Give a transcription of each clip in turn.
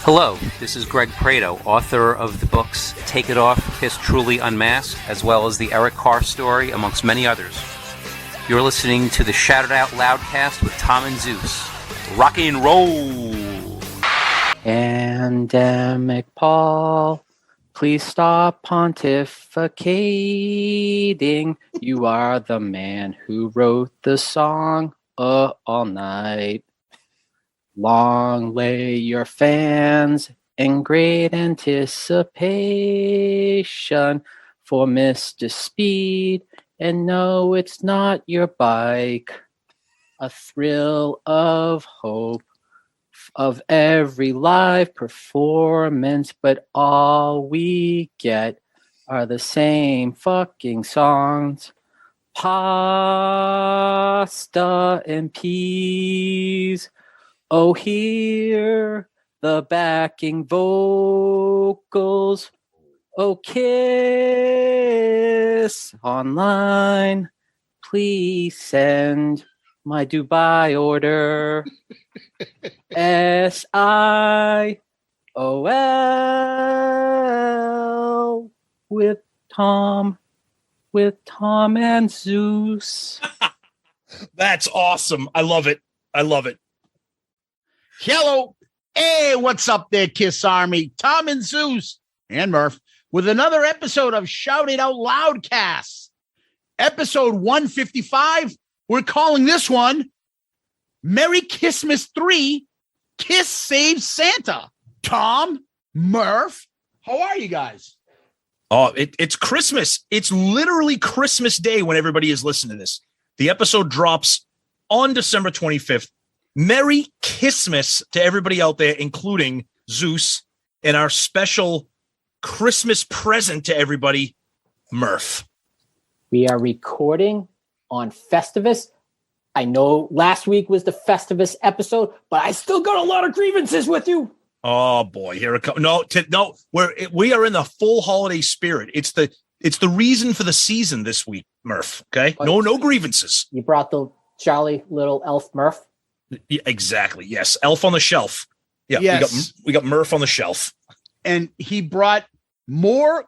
Hello, this is Greg Prado, author of the books Take It Off, Kiss Truly Unmasked, as well as the Eric Carr story, amongst many others. You're listening to the Shout It Out Loudcast with Tom and Zeus. Rock and roll! Pandemic Paul, please stop pontificating. You are the man who wrote the song All Night. Long lay your fans in great anticipation for Mr. Speed. And no, it's not your bike. A thrill of hope of every live performance, but all we get are the same fucking songs. Pasta and peas. Oh, hear the backing vocals. Oh, Kiss online. Please send my Dubai order. SIOL with Tom and Zeus. That's awesome. I love it. Hello. Hey, what's up there, Kiss Army? Tom and Zeus and Murph with another episode of Shout It Out Loudcast. Episode 155. We're calling this one Merry KISSmas 3, Kiss Saves Santa. Tom, Murph, how are you guys? Oh, it's Christmas. It's literally Christmas Day when everybody is listening to this. The episode drops on December 25th. Merry KISSmas to everybody out there, including Zeus, and our special Christmas present to everybody, Murph. We are recording on Festivus. I know last week was the Festivus episode, but I still got a lot of grievances with you. Oh boy, here it comes. No, we are in the full holiday spirit. It's the reason for the season this week, Murph. Okay, no grievances. You brought the jolly little elf Murph. Yeah, exactly. Yes, elf on the shelf. Yeah, yes. we got Murph on the shelf, and he brought more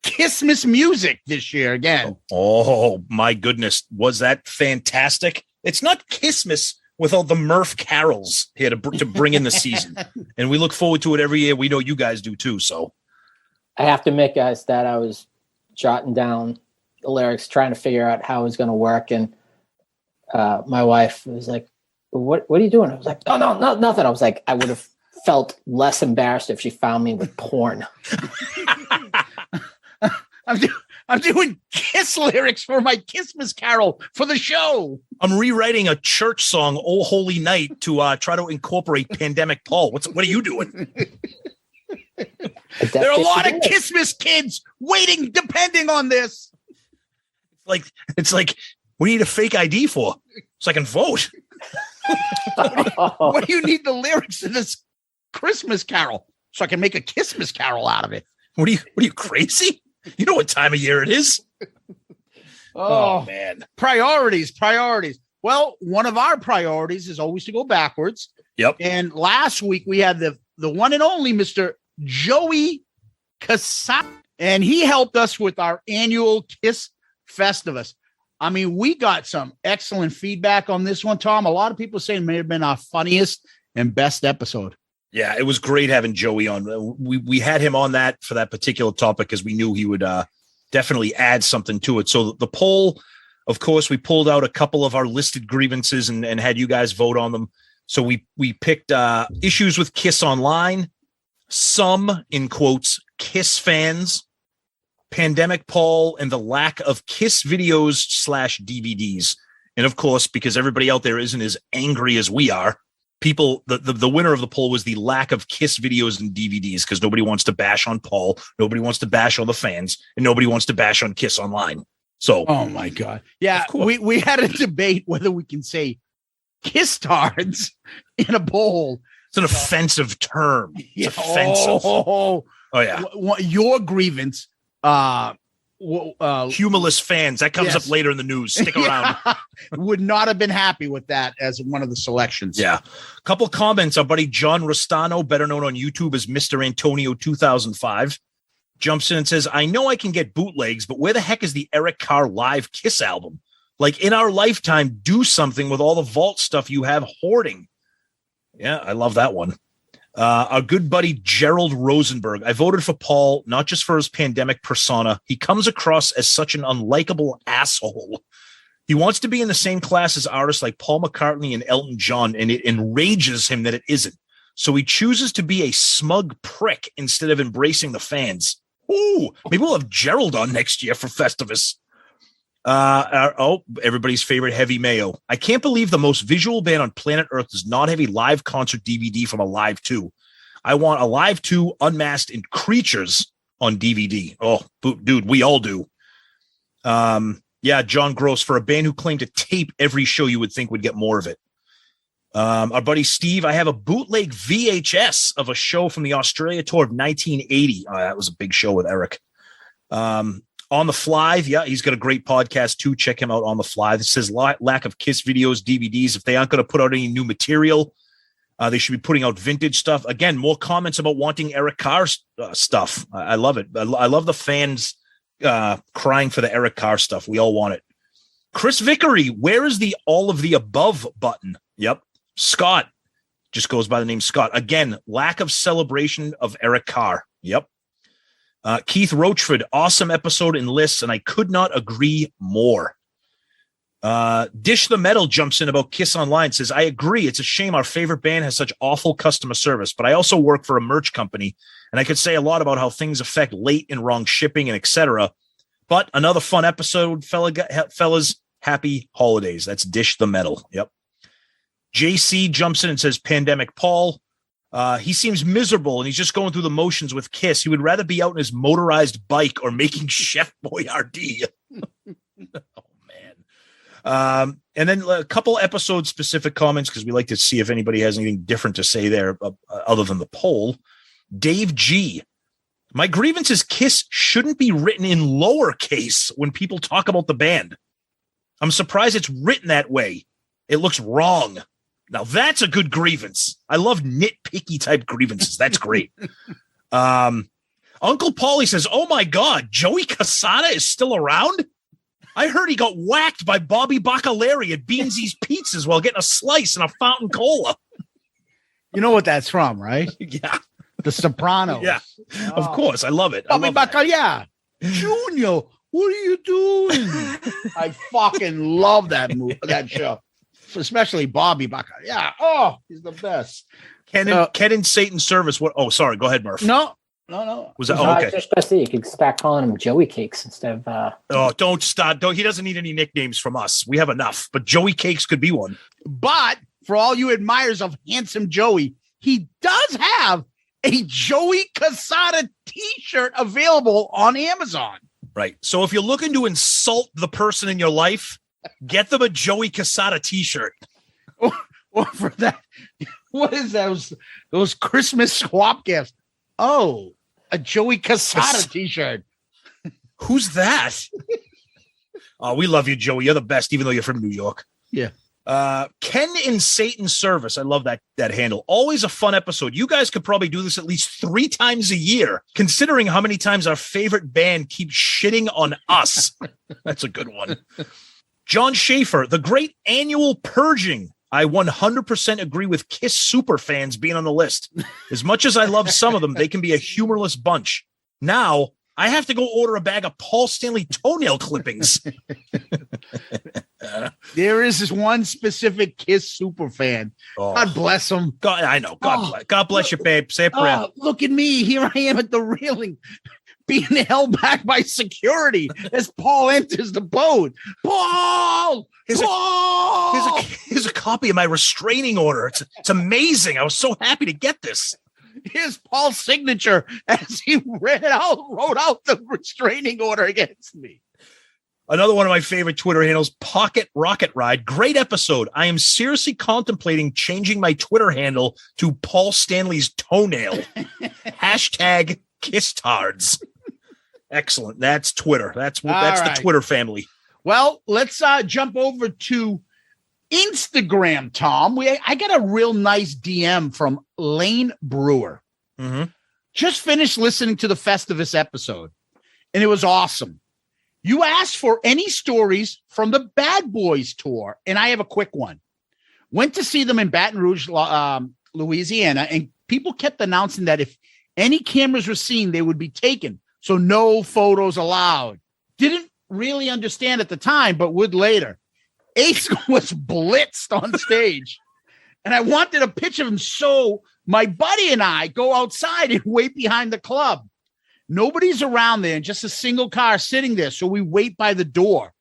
KISSmas music this year again. Oh my goodness, was that fantastic? It's not KISSmas without the Murph carols here to bring in the season, and we look forward to it every year. We know you guys do too. So I have to admit, guys, that I was jotting down the lyrics, trying to figure out how it was going to work, and my wife was like, What are you doing? I was like, oh, no, nothing. I was like, I would have felt less embarrassed if she found me with porn. I'm doing Kiss lyrics for my KISSmas Karol for the show. I'm rewriting a church song, "Oh Holy Night," to try to incorporate Pandemic Paul. What are you doing? There are a lot of KISSmas kids waiting, depending on this. It's like, we need a fake ID for so I can vote. What do you need the lyrics to this Christmas Carol so I can make a KISSmas Karol out of it? What are you crazy? You know what time of year it is. Oh man. Priorities. Well, one of our priorities is always to go backwards. Yep. And last week we had the one and only Mr. Joey Casat, and he helped us with our annual Kiss Festivus. I mean, we got some excellent feedback on this one, Tom. A lot of people saying it may have been our funniest and best episode. Yeah, it was great having Joey on. We had him on that for that particular topic because we knew he would definitely add something to it. So the poll, of course, we pulled out a couple of our listed grievances and had you guys vote on them. So we picked issues with Kiss Online, some, in quotes, Kiss fans, Pandemic Paul, and the lack of Kiss videos / DVDs. And of course, because everybody out there isn't as angry as we are, the winner of the poll was the lack of Kiss videos and DVDs, because nobody wants to bash on Paul, nobody wants to bash on the fans, and nobody wants to bash on Kiss Online. So, oh my God. Yeah, we had a debate whether we can say Kiss tards in a poll. It's an offensive term. It's offensive. Oh yeah. Your grievance Humorless fans. That comes up later in the news. Stick around. Would not have been happy with that as one of the selections. Yeah. A couple comments. Our buddy John Rostano, better known on YouTube as Mr. Antonio 2005, jumps in and says, I know I can get bootlegs, but where the heck is the Eric Carr live Kiss album? Like, in our lifetime, do something with all the vault stuff you have hoarding. Yeah, I love that one. Our good buddy Gerald Rosenberg. I voted for Paul, not just for his pandemic persona. He comes across as such an unlikable asshole. He wants to be in the same class as artists like Paul McCartney and Elton John, and it enrages him that it isn't. So he chooses to be a smug prick instead of embracing the fans. Ooh, maybe we'll have Gerald on next year for Festivus. Everybody's favorite Heavy Mayo. I can't believe the most visual band on planet Earth does not have a live concert DVD from Alive 2. I want Alive 2 Unmasked and Creatures on DVD. Oh, dude, we all do. Yeah, John Gross, for a band who claimed to tape every show, you would think would get more of it. Our buddy Steve, I have a bootleg VHS of a show from the Australia tour of 1980. That was a big show with Eric. On the Fly, yeah, he's got a great podcast too. Check him out on the Fly. This says lack of Kiss videos, DVDs. If they aren't going to put out any new material, they should be putting out vintage stuff. Again, more comments about wanting Eric Carr stuff. I love it. I love the fans crying for the Eric Carr stuff. We all want it. Chris Vickery, where is the all of the above button? Yep. Scott just goes by the name Scott. Again, lack of celebration of Eric Carr. Yep. Keith Roachford, awesome episode in lists, and I could not agree more. Dish the Metal jumps in about Kiss Online, says, I agree. It's a shame our favorite band has such awful customer service, but I also work for a merch company, and I could say a lot about how things affect late and wrong shipping and etc. But another fun episode, fellas. Happy holidays. That's Dish the Metal. Yep. JC jumps in and says, Pandemic Paul. He seems miserable and he's just going through the motions with Kiss. He would rather be out on his motorized bike or making Chef Boyardee. Oh, man. And then a couple episode specific comments because we like to see if anybody has anything different to say there other than the poll. Dave G. My grievance is Kiss shouldn't be written in lowercase when people talk about the band. I'm surprised it's written that way. It looks wrong. Now that's a good grievance. I love nitpicky type grievances. That's great. Uncle Paulie says, oh my God, Joey Casada is still around? I heard he got whacked by Bobby Bacalari at Beansy's Pizzas while getting a slice and a fountain cola. You know what that's from, right? Yeah. The Sopranos. Yeah, of course. I love it. Bobby Bacalari. Junior, what are you doing? I fucking love that movie, that show. Especially Bobby Bacalari. Yeah. Oh, he's the best. Ken and Satan's Service. What? Oh, sorry. Go ahead, Murph. No. Was that okay? Just gonna say you could start calling him Joey Cakes instead of. Oh, don't start. Don't. He doesn't need any nicknames from us. We have enough. But Joey Cakes could be one. But for all you admirers of handsome Joey, he does have a Joey Casada T-shirt available on Amazon. Right. So if you're looking to insult the person in your life, get them a Joey Casada T-shirt. Or for that, what is those Christmas swap gifts? Oh, a Joey Casada T-shirt. Who's that? Oh, we love you, Joey. You're the best, even though you're from New York. Yeah. Ken in Satan's Service. I love that handle. Always a fun episode. You guys could probably do this at least 3 times a year, considering how many times our favorite band keeps shitting on us. That's a good one. John Schaefer, the great annual purging. I 100% agree with Kiss super fans being on the list. As much as I love some of them, they can be a humorless bunch. Now, I have to go order a bag of Paul Stanley toenail clippings. There is this one specific Kiss super fan. Oh. God bless him. God, I know. God bless you, babe. Say a prayer. Look at me. Here I am at the railing, being held back by security as Paul enters the boat. Paul! Here's a copy of my restraining order. It's amazing. I was so happy to get this. Here's Paul's signature as he wrote out the restraining order against me. Another one of my favorite Twitter handles, Pocket Rocket Ride. Great episode. I am seriously contemplating changing my Twitter handle to Paul Stanley's toenail. # Kiss Tards. Excellent. That's Twitter. That's right. the Twitter family. Well, let's jump over to Instagram, Tom. I got a real nice DM from Lane Brewer. Mm-hmm. Just finished listening to the Festivus episode, and it was awesome. You asked for any stories from the Bad Boys tour, and I have a quick one. Went to see them in Baton Rouge, Louisiana, and people kept announcing that if any cameras were seen, they would be taken. So no photos allowed. Didn't really understand at the time, but would later. Ace was blitzed on stage, and I wanted a picture of him. So my buddy and I go outside and wait behind the club. Nobody's around there, and just a single car sitting there. So we wait by the door.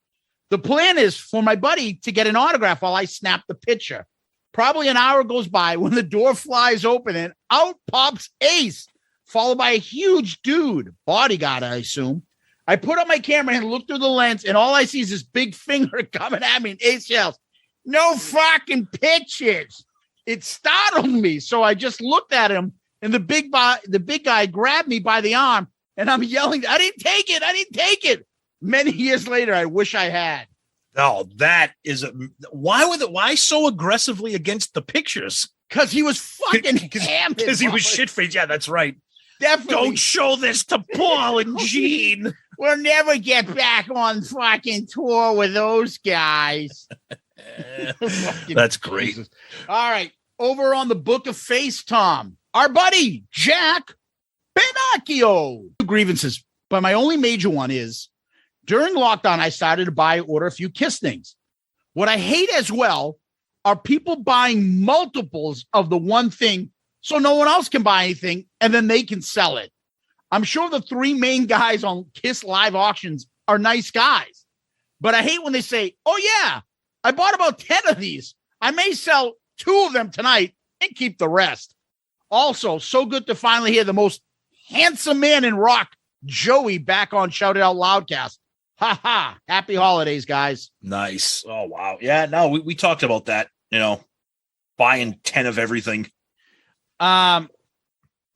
The plan is for my buddy to get an autograph while I snap the picture. Probably an hour goes by when the door flies open and out pops Ace, followed by a huge dude, bodyguard, I assume. I put up my camera and look through the lens, and all I see is this big finger coming at me, and Ace yells, "No fucking pictures." It startled me, so I just looked at him, and the big guy grabbed me by the arm, and I'm yelling, "I didn't take it! I didn't take it!" Many years later, I wish I had. Oh, that is why so aggressively against the pictures? Because he was fucking hammered. Because he was shit-faced. Yeah, that's right. Definitely. Don't show this to Paul and Gene. We'll never get back on fucking tour with those guys. That's great. Jesus. All right. Over on the Book of Face, Tom, our buddy, Jack Pinocchio. Grievances. But my only major one is during lockdown, I started to order a few KISS things. What I hate as well are people buying multiples of the one thing so no one else can buy anything, and then they can sell it. I'm sure the three main guys on KISS live auctions are nice guys, but I hate when they say, "Oh yeah, I bought about 10 of these. I may sell 2 of them tonight and keep the rest." Also, so good to finally hear the most handsome man in rock, Joey, back on Shout It Out Loudcast. Ha ha. Happy holidays, guys. Nice. Oh, wow. Yeah, no, we talked about that, buying 10 of everything.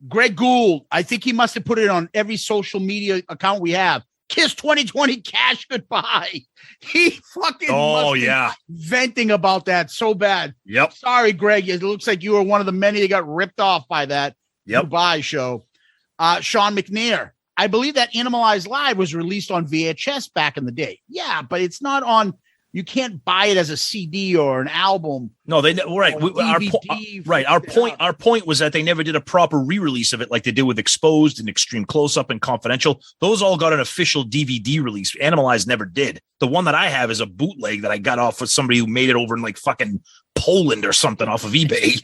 Greg Gould, I think he must have put it on every social media account we have. KISS 2020 cash goodbye. He fucking venting about that so bad. Yep. Sorry, Greg. It looks like you were one of the many that got ripped off by that goodbye show. Sean McNair, I believe that Animalized Live was released on VHS back in the day. Yeah, but it's not on. You can't buy it as a CD or an album. No, right. Our point was that they never did a proper re-release of it like they did with Exposed and Extreme Close-Up and Confidential. Those all got an official DVD release. Animalized never did. The one that I have is a bootleg that I got off with somebody who made it over in like fucking Poland or something off of eBay.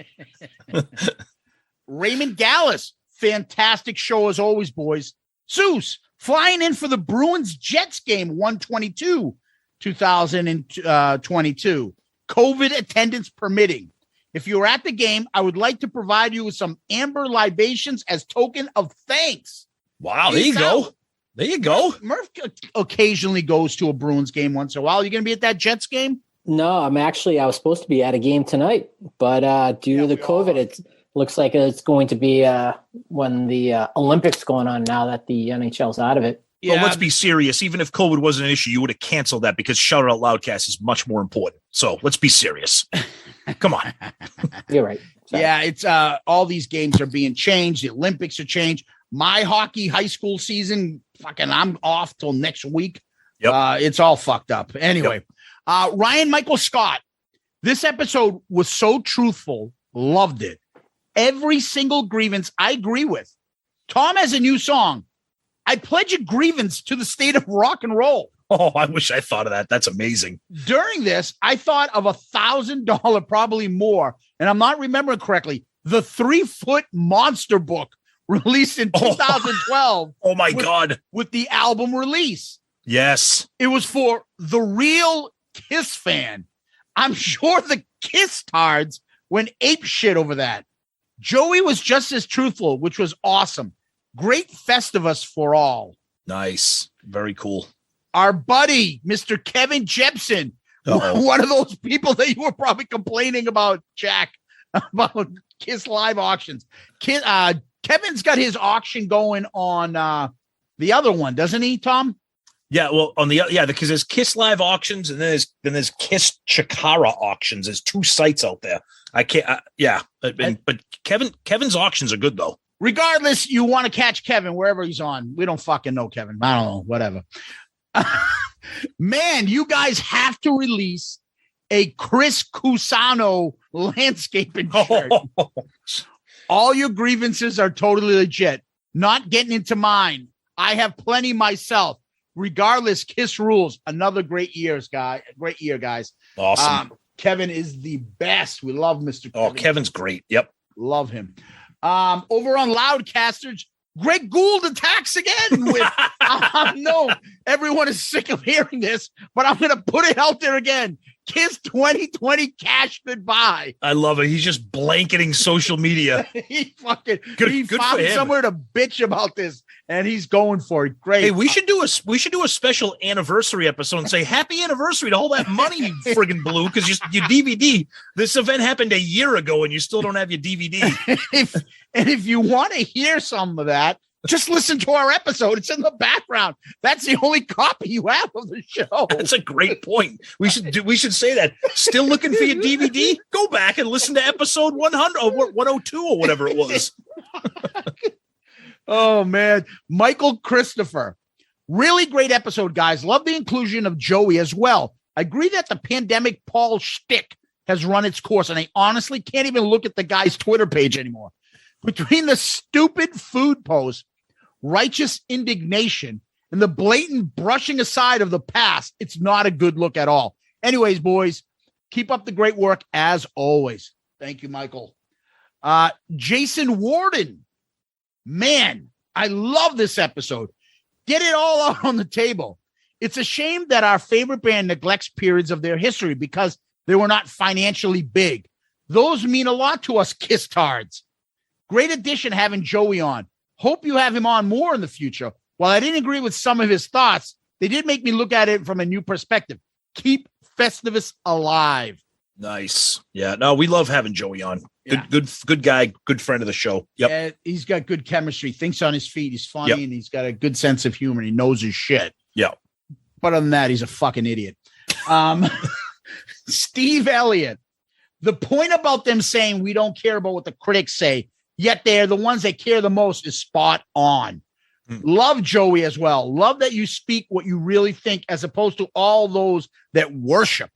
Raymond Gallus, fantastic show as always, boys. Zeus, flying in for the Bruins-Jets game 122. 2022, COVID attendance permitting. If you're at the game, I would like to provide you with some amber libations as token of thanks. Wow, there you go. There you go. Murph occasionally goes to a Bruins game once in a while. You going to be at that Jets game? No, I was supposed to be at a game tonight, but due to the COVID, it looks like it's going to be when the Olympics going on now that the NHL's out of it. Yeah. Well, let's be serious. Even if COVID wasn't an issue, you would have canceled that because Shout Out Loudcast is much more important. So let's be serious. Come on. You're right. Sorry. Yeah, it's all these games are being changed. The Olympics are changed. My hockey high school season, I'm off till next week. Yep. It's all fucked up. Anyway, Ryan Michael Scott, this episode was so truthful. Loved it. Every single grievance I agree with. Tom has a new song. I pledge a grievance to the state of rock and roll. Oh, I wish I thought of that. That's amazing. During this, I thought of $1,000, probably more, and I'm not remembering correctly, the 3-foot monster book released in 2012. Oh my God. With the album release. Yes. It was for the real KISS fan. I'm sure the KISS tards went ape shit over that. Joey was just as truthful, which was awesome. Great Festivus for all. Nice. Very cool. Our buddy, Mr. Kevin Jepson, one of those people that you were probably complaining about, Jack, about KISS live auctions. Kevin's got his auction going on the other one, doesn't he, Tom? Yeah, well, because there's Kiss Live auctions and then there's Kiss Chikara auctions. There's 2 sites out there. I can't. But Kevin's auctions are good though. Regardless, you want to catch Kevin wherever he's on. We don't fucking know Kevin. I don't know. Whatever. Man, you guys have to release a Chris Cusano landscaping shirt. All your grievances are totally legit. Not getting into mine. I have plenty myself. Regardless, Kiss rules. Another great year, guys. Awesome. Kevin is the best. We love Mr. Kevin. Oh, Kevin's great. Yep. Love him. Over on Loudcasters, Greg Gould attacks again with no, everyone is sick of hearing this, but I'm gonna put it out there again. Kiss 2020 cash goodbye. I love it. He's just blanketing social media. he good found somewhere to bitch about this, and he's going for it. Great. Hey, we should do a special anniversary episode and say happy anniversary to all that money you friggin' blew because your DVD. This event happened a year ago and you still don't have your DVD. if you want to hear some of that, just listen to our episode. It's in the background. That's the only copy you have of the show. That's a great point. We should say that. Still looking for your DVD? Go back and listen to episode 100 or 102 or whatever it was. Oh man, Michael Christopher. Really great episode, guys. Love the inclusion of Joey as well. I agree that the pandemic Paul shtick has run its course, and I honestly can't even look at the guy's Twitter page anymore. Between the stupid food post, righteous indignation, and the blatant brushing aside of the past, it's not a good look at all. Anyways, boys, keep up the great work as always. Thank you, Michael. Jason Warden. Man, I love this episode. Get it all out on the table. It's a shame that our favorite band neglects periods of their history because they were not financially big. Those mean a lot to us Kiss tards. Great addition having Joey on. Hope you have him on more in the future. While I didn't agree with some of his thoughts, they did make me look at it from a new perspective. Keep Festivus alive. Nice. Yeah. No, we love having Joey on. Yeah. Good guy. Good friend of the show. Yep. Yeah, he's got good chemistry. Thinks on his feet. He's funny and he's got a good sense of humor. He knows his shit. Yeah. But other than that, he's a fucking idiot. Steve Elliott. The point about them saying we don't care about what the critics say, yet they're the ones that care the most is spot on. Love Joey as well. Love that you speak what you really think as opposed to all those that worship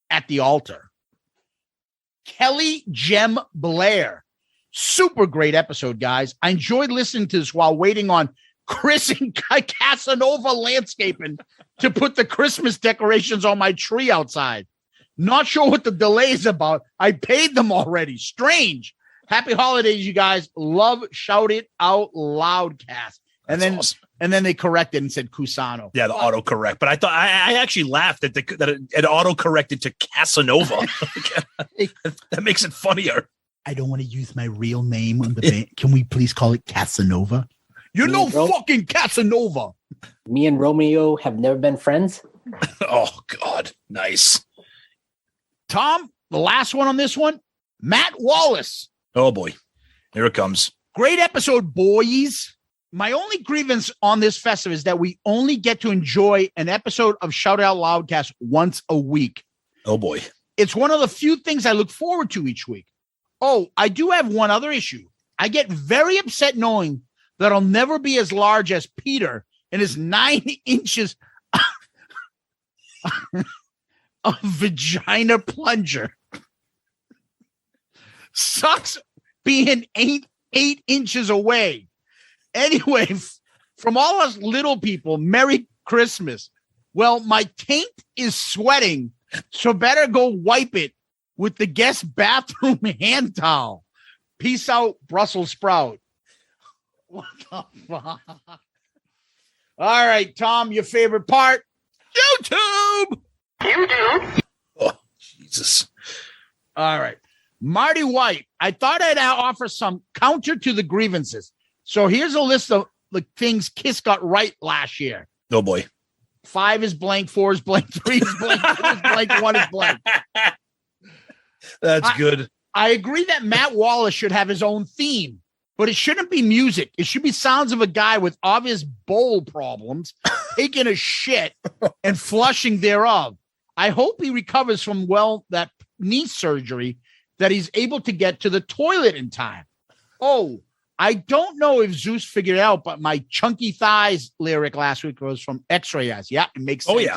at the altar. Kelly Jem Blair. Super great episode, guys. I enjoyed listening to this while waiting on Chris and Casanova landscaping to put the Christmas decorations on my tree outside. Not sure what the delay is about. I paid them already. Strange. Happy holidays, you guys. Love Shout It Out Loudcast. And then they corrected and said Cusano. Yeah, the autocorrect. But I thought I actually laughed that it autocorrected to Casanova. That makes it funnier. I don't want to use my real name on the band. Can we please call it Casanova? You're no fucking Casanova. Me and Romeo have never been friends. Oh, God. Nice. Tom, the last one on this one, Matt Wallace. Oh, boy. Here it comes. Great episode, boys. My only grievance on this festival is that we only get to enjoy an episode of Shout Out Loudcast once a week. Oh, boy. It's one of the few things I look forward to each week. Oh, I do have one other issue. I get very upset knowing that I'll never be as large as Peter and his 9 inches of vagina plunger. Sucks being 8 inches away. Anyway, from all us little people, Merry Christmas. Well, my taint is sweating, so better go wipe it with the guest bathroom hand towel. Peace out, Brussels sprout. What the fuck? All right, Tom, your favorite part? YouTube. Oh, Jesus. All right. Marty White, I thought I'd offer some counter to the grievances. So here's a list of the things Kiss got right last year. Oh, boy. 5 is blank, 4 is blank, 3 is blank, 2 is blank, 1 is blank. That's good. I agree that Matt Wallace should have his own theme. but it shouldn't be music. It should be sounds of a guy with obvious bowel problems, taking a shit and flushing thereof. I hope he recovers from, that knee surgery, that he's able to get to the toilet in time. Oh, I don't know if Zeus figured it out, but my chunky thighs lyric last week was from X-Ray Eyes. Yeah, it makes sense.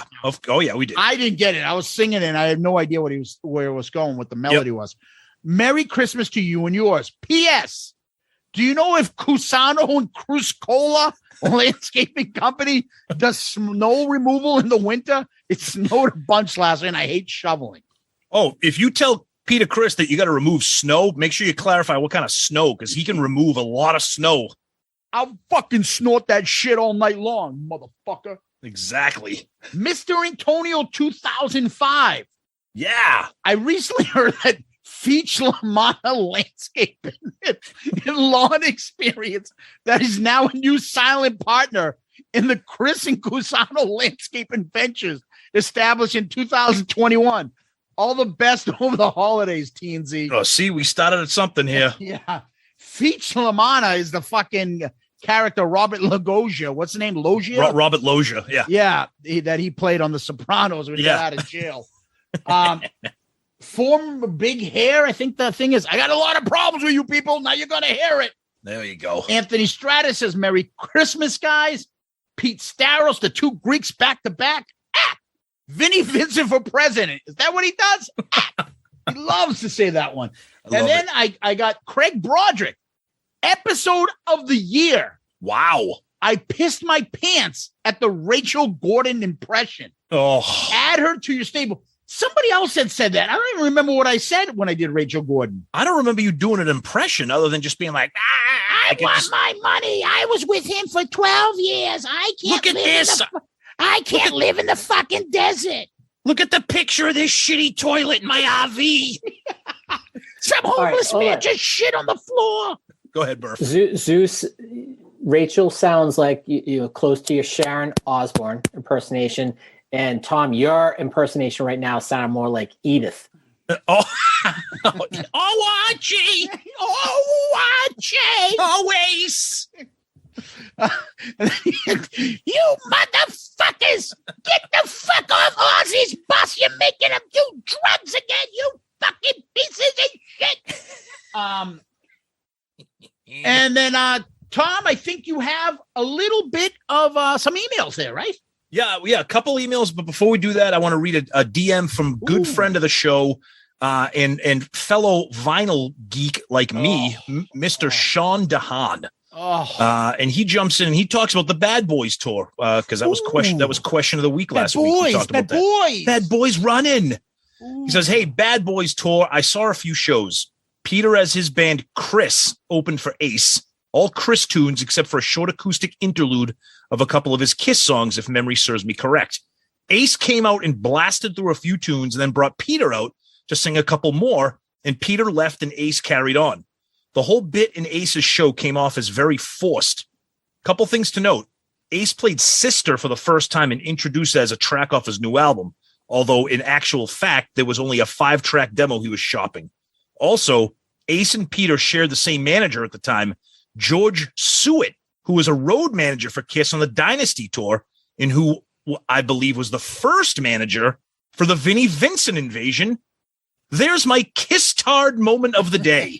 Oh yeah, we did. I didn't get it. I was singing it and I had no idea where it was going, what the melody was. Merry Christmas to you and yours. P.S. Do you know if Cusano and Cruzcola Landscaping Company does snow removal in the winter? It snowed a bunch last night and I hate shoveling. Oh, if you tell Peter Chris that you got to remove snow, make sure you clarify what kind of snow, because he can remove a lot of snow. I'll fucking snort that shit all night long, motherfucker. Exactly. Mr. Antonio 2005. Yeah. I recently heard that Feach Lamana Landscaping and Lawn Experience that is now a new silent partner in the Chris and Cusano Landscaping Ventures established in 2021. All the best over the holidays, TNZ. Oh, see, we started at something here. Yeah. Feach Lamana is the fucking character Robert Loggia. What's the name? Loggia? Robert Loggia. Yeah. Yeah. That he played on The Sopranos when he got out of jail. Former big hair. I think the thing is, I got a lot of problems with you people. Now you're going to hear it. There you go. Anthony Stratus says, Merry Christmas, guys. Pete Staros, the two Greeks back to back. Vinnie Vincent for president. Is that what he does? He loves to say that one. And then I got Craig Broderick. Episode of the year. Wow. I pissed my pants at the Rachel Gordon impression. Oh. Add her to your stable. Somebody else had said that. I don't even remember what I said when I did Rachel Gordon. I don't remember you doing an impression other than just being like, I want my money. I was with him for 12 years. I can't look at this. I can't live in the fucking desert. Look at the picture of this shitty toilet in my RV. Some homeless man just shit on the floor. Go ahead, Murph. Zeus, Rachel sounds like you're close to your Sharon Osbourne impersonation. And Tom, your impersonation right now sounded more like Edith. Archie! Archie! Always! You motherfuckers! Get the fuck off Ozzy's bus! You're making him do drugs again, you fucking pieces of shit! And then, Tom, I think you have a little bit of some emails there, right? Yeah, a couple emails. But before we do that, I want to read a DM from good friend of the show and fellow vinyl geek like me, Mr. Sean DeHaan. And he jumps in and he talks about the Bad Boys tour because that was question of the week last week. Bad Boys running. He says, "Hey, Bad Boys tour. I saw a few shows. Peter as his band Chris opened for Ace. All Chris tunes except for a short acoustic interlude of a couple of his Kiss songs, if memory serves me correct. Ace came out and blasted through a few tunes and then brought Peter out to sing a couple more, and Peter left and Ace carried on. The whole bit in Ace's show came off as very forced. Couple things to note. Ace played Sister for the first time and introduced it as a track off his new album, although in actual fact, there was only a 5-track demo he was shopping. Also, Ace and Peter shared the same manager at the time, George Suet, who was a road manager for Kiss on the Dynasty tour and who I believe was the first manager for the Vinnie Vincent invasion. There's my Kiss-tard moment of the day."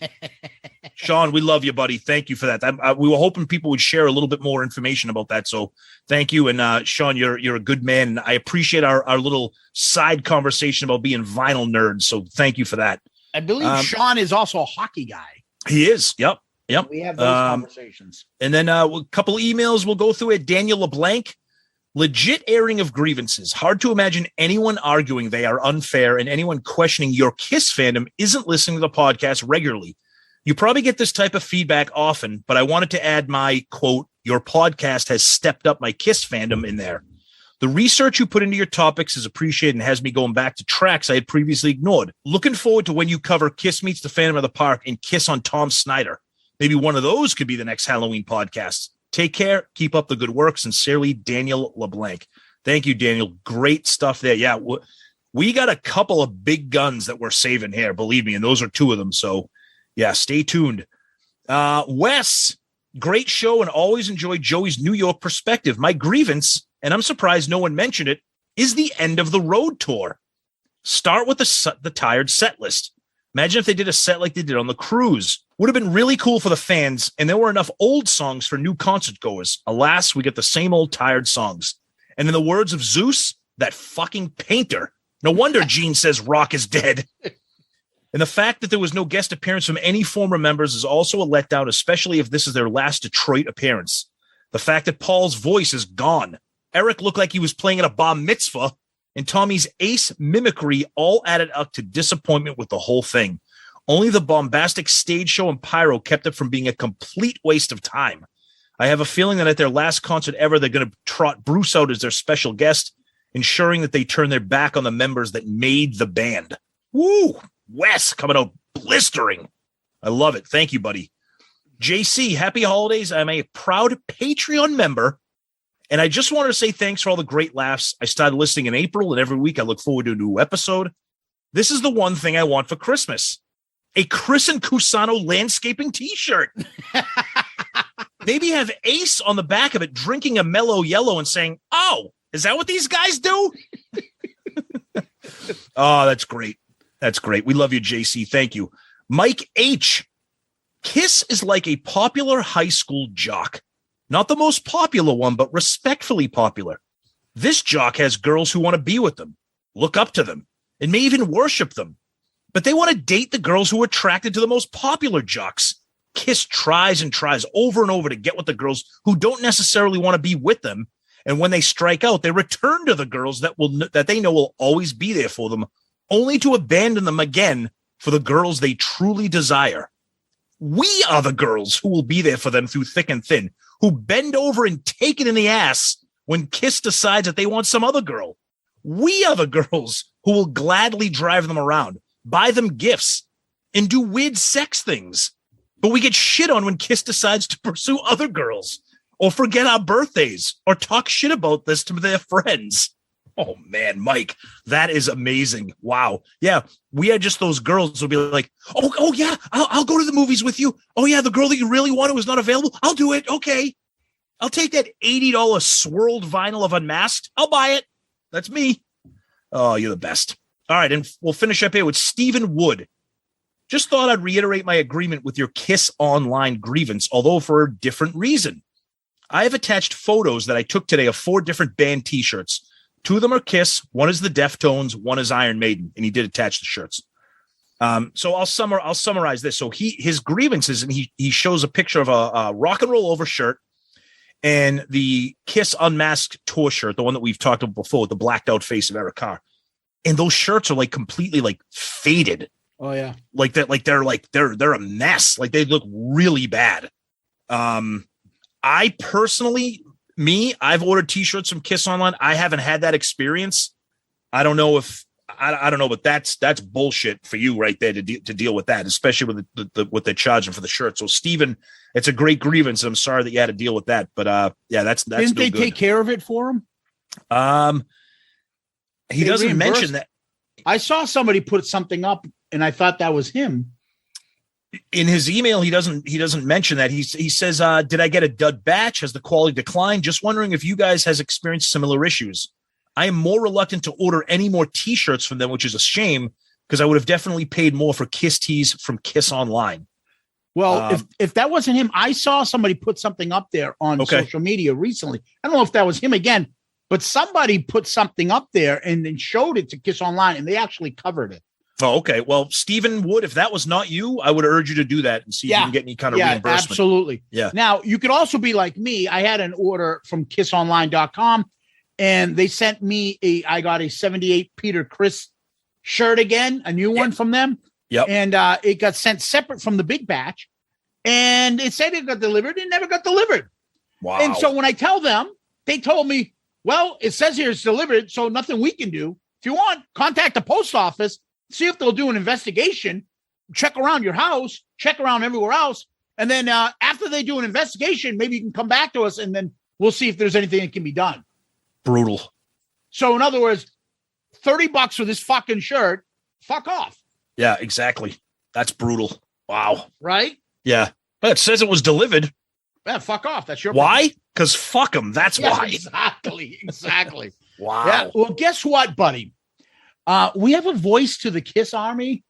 Sean, we love you, buddy. Thank you for that. We were hoping people would share a little bit more information about that. So thank you. And Sean, you're a good man. And I appreciate our little side conversation about being vinyl nerds. So thank you for that. I believe Sean is also a hockey guy. He is. Yep. We have those conversations. And then a couple of emails we'll go through it. Daniel LeBlanc, legit airing of grievances. Hard to imagine anyone arguing they are unfair and anyone questioning your Kiss fandom isn't listening to the podcast regularly. You probably get this type of feedback often, but I wanted to add my, quote, "your podcast has stepped up my Kiss fandom" in there. The research you put into your topics is appreciated and has me going back to tracks I had previously ignored. Looking forward to when you cover Kiss Meets the Phantom of the Park and Kiss on Tom Snyder. Maybe one of those could be the next Halloween podcast. Take care. Keep up the good work. Sincerely, Daniel LeBlanc. Thank you, Daniel. Great stuff there. Yeah, we got a couple of big guns that we're saving here, believe me, and those are two of them. So, yeah, stay tuned. Wes, great show and always enjoy Joey's New York perspective. My grievance, and I'm surprised no one mentioned it, is the end of the road tour. Start with the tired set list. Imagine if they did a set like they did on the cruise. Would have been really cool for the fans, and there were enough old songs for new concert goers. Alas, we get the same old tired songs. And in the words of Zeus, that fucking painter. No wonder Gene says rock is dead. And the fact that there was no guest appearance from any former members is also a letdown, especially if this is their last Detroit appearance. The fact that Paul's voice is gone. Eric looked like he was playing at a bar mitzvah, and Tommy's ace mimicry all added up to disappointment with the whole thing. Only the bombastic stage show and pyro kept it from being a complete waste of time. I have a feeling that at their last concert ever, they're going to trot Bruce out as their special guest, ensuring that they turn their back on the members that made the band. Woo! Wes coming out blistering. I love it. Thank you, buddy. JC, happy holidays. I'm a proud Patreon member, and I just wanted to say thanks for all the great laughs. I started listening in April, and every week I look forward to a new episode. This is the one thing I want for Christmas. A Chris and Cusano landscaping t-shirt. Maybe have Ace on the back of it drinking a mellow yellow and saying, "Oh, is that what these guys do?" Oh, that's great. That's great. We love you, JC. Thank you. Mike H. KISS is like a popular high school jock. Not the most popular one, but respectfully popular. This jock has girls who want to be with them, look up to them, and may even worship them. But they want to date the girls who are attracted to the most popular jocks. KISS tries and tries over and over to get with the girls who don't necessarily want to be with them. And when they strike out, they return to the girls that they know will always be there for them, only to abandon them again for the girls they truly desire. We are the girls who will be there for them through thick and thin, who bend over and take it in the ass when KISS decides that they want some other girl. We are the girls who will gladly drive them around, buy them gifts, and do weird sex things. But we get shit on when KISS decides to pursue other girls, or forget our birthdays, or talk shit about this to their friends. Oh, man, Mike, that is amazing. Wow. Yeah, we are just those girls who'll be like, oh yeah, I'll go to the movies with you. Oh, yeah, the girl that you really wanted was not available. I'll do it. Okay. I'll take that $80 swirled vinyl of Unmasked. I'll buy it. That's me. Oh, you're the best. All right, and we'll finish up here with Stephen Wood. Just thought I'd reiterate my agreement with your KISS Online grievance, although for a different reason. I have attached photos that I took today of 4 different band T-shirts. 2 of them are KISS, one is the Deftones, one is Iron Maiden, and he did attach the shirts. So I'll summarize this. So his grievances, and he shows a picture of a rock and roll over shirt and the KISS Unmasked tour shirt, the one that we've talked about before, with the blacked out face of Eric Carr. And those shirts are like completely like faded. Oh yeah. Like that, they're a mess. Like they look really bad. I personally, I've ordered t-shirts from KISS Online. I haven't had that experience. I don't know, but that's bullshit for you right there to deal with that, especially with what they're charging for the shirt. So Steven, it's a great grievance. And I'm sorry that you had to deal with that, but yeah, that's didn't they take care of it for him? He doesn't mention that. I saw somebody put something up and I thought that was him. In his email, he doesn't mention that. He says, did I get a dud batch? Has the quality declined? Just wondering if you guys has experienced similar issues. I am more reluctant to order any more t-shirts from them, which is a shame because I would have definitely paid more for KISS tees from KISS Online. Well, if that wasn't him, I saw somebody put something up there on social media recently. I don't know if that was him again, but somebody put something up there and then showed it to KISS Online and they actually covered it. Oh, okay. Well, Stephen Wood, if that was not you, I would urge you to do that and see if you can get any kind of reimbursement. Absolutely. Yeah. Now, you could also be like me. I had an order from kissonline.com and they sent me I got a 78 Peter Chris shirt again, a new one from them. Yep. And it got sent separate from the big batch. And it said it got delivered. It never got delivered. Wow. And so when I tell them, they told me, well, it says here it's delivered, so nothing we can do. If you want, contact the post office. See if they'll do an investigation, check around your house, check around everywhere else. And then after they do an investigation, maybe you can come back to us and then we'll see if there's anything that can be done. Brutal. So in other words, $30 for this fucking shirt, fuck off. Yeah, exactly. That's brutal. Wow. Right? Yeah. It says it was delivered. Yeah, fuck off. That's your Why? Because fuck them. That's why. Exactly. Wow. Yeah. Well, guess what, buddy? We have a voice to the KISS Army.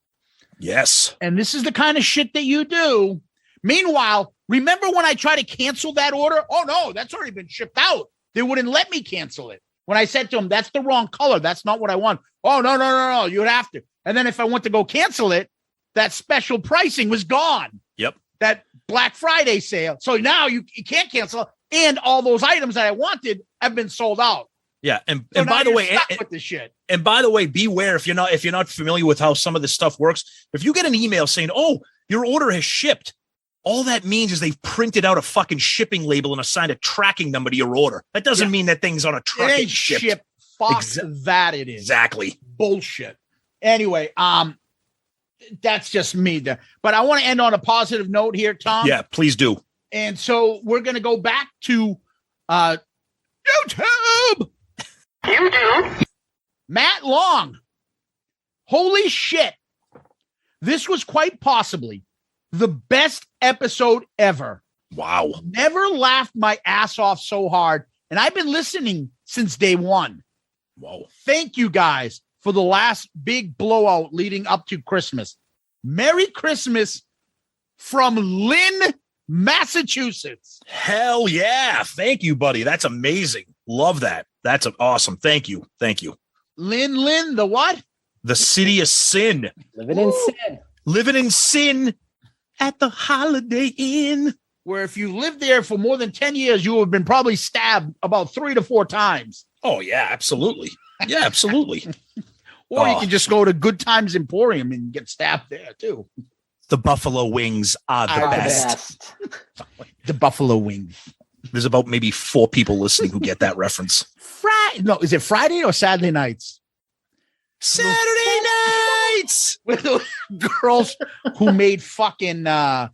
Yes. And this is the kind of shit that you do. Meanwhile, remember when I tried to cancel that order? Oh, no, that's already been shipped out. They wouldn't let me cancel it. When I said to them, that's the wrong color. That's not what I want. Oh, no. You'd have to. And then if I went to go cancel it, that special pricing was gone. Yep. That Black Friday sale. So now you can't cancel. And all those items that I wanted have been sold out. Yeah. And So by the way, with the shit. And by the way, beware if you're not familiar with how some of this stuff works. If you get an email saying, "Oh, your order has shipped," all that means is they've printed out a fucking shipping label and assigned a tracking number to your order. That doesn't mean that thing's on a truck. It ain't and shipped. shipped. Fuck that it is. Exactly. Bullshit. Anyway, that's just me there. But I want to end on a positive note here, Tom. Yeah, please do. And so we're going to go back to YouTube. Matt Long. Holy shit. This was quite possibly the best episode ever. Wow. Never laughed my ass off so hard. And I've been listening since day one. Whoa. Thank you guys for the last big blowout leading up to Christmas. Merry Christmas from Lynn, Massachusetts. Hell yeah. Thank you, buddy. That's amazing. Love that. That's awesome. Thank you. Lynn, the what? The city of sin. Living in sin. Living in sin at the Holiday Inn. Where if you lived there for more than 10 years, you would have been probably stabbed about 3 to 4 times. Oh, yeah, absolutely. Yeah, absolutely. Or you can just go to Good Times Emporium and get stabbed there, too. The buffalo wings are the best. The buffalo wings. There's about maybe 4 people listening who get that reference. No, is it Friday or Saturday nights? Saturday nights! With the girls who made fucking, I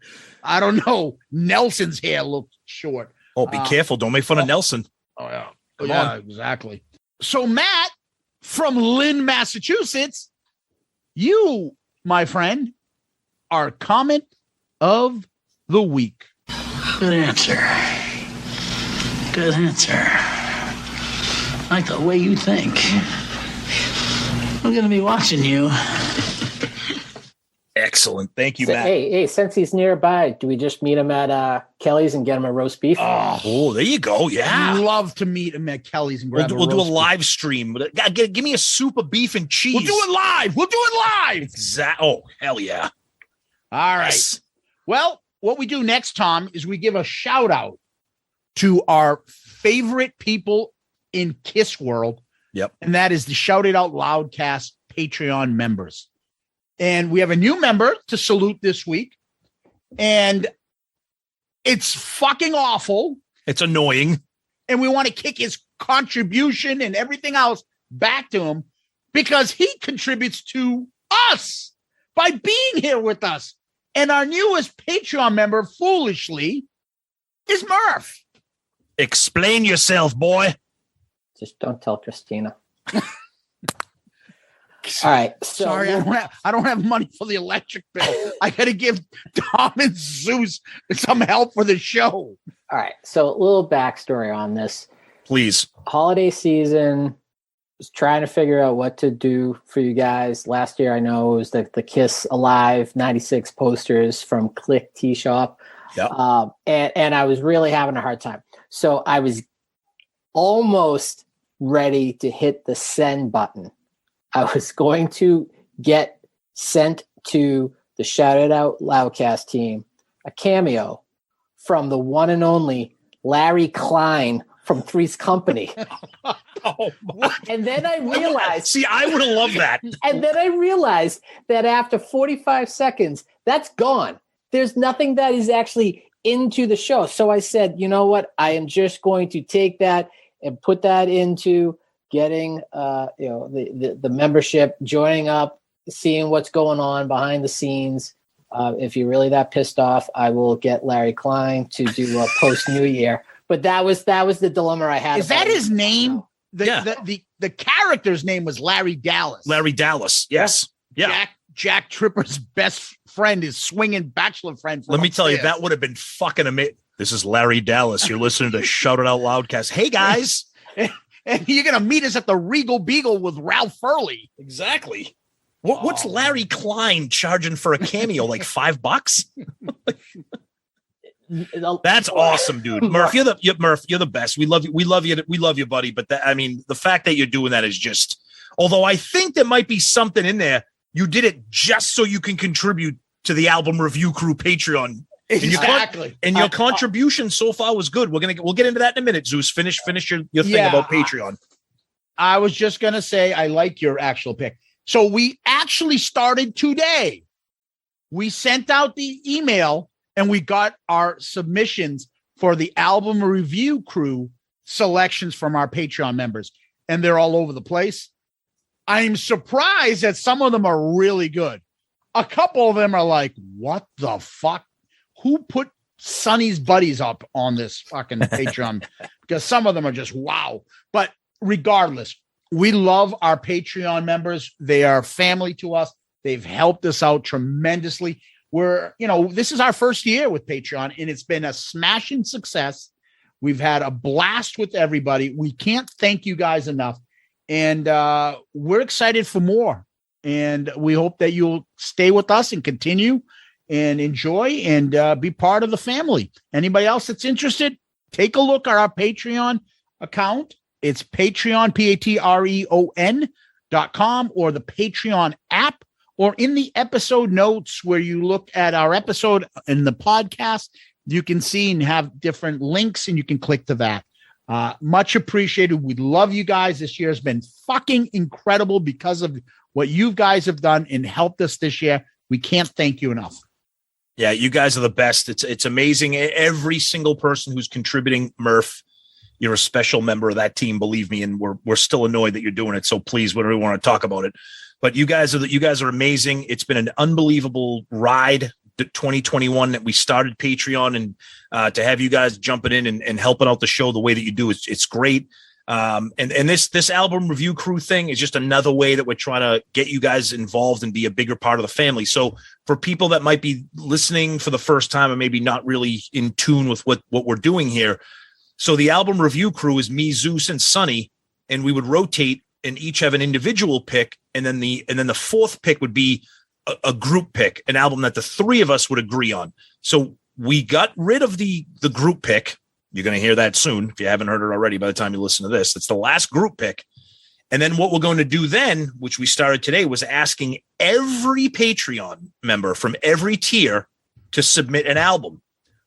don't know, Nelson's hair look short. Oh, be careful. Don't make fun of Nelson. Oh, yeah. Come yeah, on. Exactly. So, Matt from Lynn, Massachusetts, you, my friend, are comment of the week. Good answer. Good answer. I like the way you think. I'm going to be watching you. Excellent. Thank you, So, Matt. hey, since he's nearby, do we just meet him at Kelly's and get him a roast beef? Oh, there you go. Yeah. I'd love to meet him at Kelly's and grab We'll do a roast beef. live stream. Give me a soup of beef and cheese. We'll do it live. Oh, hell yeah. All right. Yes. Well, what we do next, Tom, is we give a shout out to our favorite people in KISS world. Yep. And that is the Shout It Out Loudcast Patreon members. And we have a new member to salute this week. And it's fucking awful. It's annoying. And we want to kick his contribution and everything else back to him because he contributes to us by being here with us. And our newest Patreon member, foolishly, is Murph. Explain yourself, boy. Just don't tell Christina. All right. So Sorry, I don't have money for the electric bill. I got to give Tom and Zeus some help for the show. All right. So a little backstory on this. Please. Holiday season, was trying to figure out what to do for you guys. Last year, I know it was the KISS Alive 96 posters from Click Tea Shop. Yep. And I was really having a hard time. So I was almost ready to hit the send button. I was going to get sent to the Shout It Out Loudcast team a cameo from the one and only Larry Klein from Three's Company. Oh, And then I realized... See, I would have loved that. And then I realized that after 45 seconds, that's gone. There's nothing that is actually into the show. So I said, you know what? I am just going to take that and put that into getting the membership, joining up, seeing what's going on behind the scenes. If you're really that pissed off, I will get Larry Klein to do a post New Year. But that was the dilemma I had. Is that his name? Yeah. The character's name was Larry Dallas. Larry Dallas. Yes. Yeah. Jack Tripper's best friend, his swinging bachelor friend. Let me tell you, that would have been fucking amazing. This is Larry Dallas. You're listening to Shout It Out Loudcast. Hey, guys. And you're going to meet us at the Regal Beagle with Ralph Furley. Exactly. What's Larry Klein charging for a cameo? Like $5? That's awesome, dude. Murph, you're the best. We love you. We love you. We love you, buddy. But the fact that you're doing that is just, although I think there might be something in there. You did it just so you can contribute to the Album Review Crew Patreon. Exactly. And your contribution so far was good. We'll get into that in a minute, Zeus. Finish your thing about Patreon. I was just going to say, I like your actual pick. So we actually started today. We sent out the email and we got our submissions for the Album Review Crew selections from our Patreon members. And they're all over the place. I'm surprised that some of them are really good. A couple of them are like, what the fuck? Who put Sonny's buddies up on this fucking Patreon? Because some of them are just wow. But regardless, we love our Patreon members. They are family to us. They've helped us out tremendously. This is our first year with Patreon, and it's been a smashing success. We've had a blast with everybody. We can't thank you guys enough. And we're excited for more. And we hope that you'll stay with us and continue and enjoy and be part of the family. Anybody else that's interested, take a look at our Patreon account. It's Patreon, Patreon.com, or the Patreon app, or in the episode notes where you look at our episode in the podcast, you can see and have different links and you can click to that. Much appreciated. We love you guys. This year has been fucking incredible because of what you guys have done and helped us this year. We can't thank you enough. Yeah, you guys are the best. It's amazing. Every single person who's contributing, Murph, you're a special member of that team, believe me, and we're still annoyed that you're doing it. So please, whenever we want to talk about it. But you guys are amazing. It's been an unbelievable ride. 2021 that we started Patreon, and to have you guys jumping in and helping out the show the way that you do, it's great. And this Album Review Crew thing is just another way that we're trying to get you guys involved and be a bigger part of the family. So for people that might be listening for the first time and maybe not really in tune with what we're doing here. So the Album Review Crew is me, Zeus, and Sonny, and we would rotate and each have an individual pick. And then the fourth pick would be a group pick, an album that the three of us would agree on. So we got rid of the group pick. You're going to hear that soon. If you haven't heard it already, by the time you listen to this, it's the last group pick. And then what we're going to do then, which we started today, was asking every Patreon member from every tier to submit an album.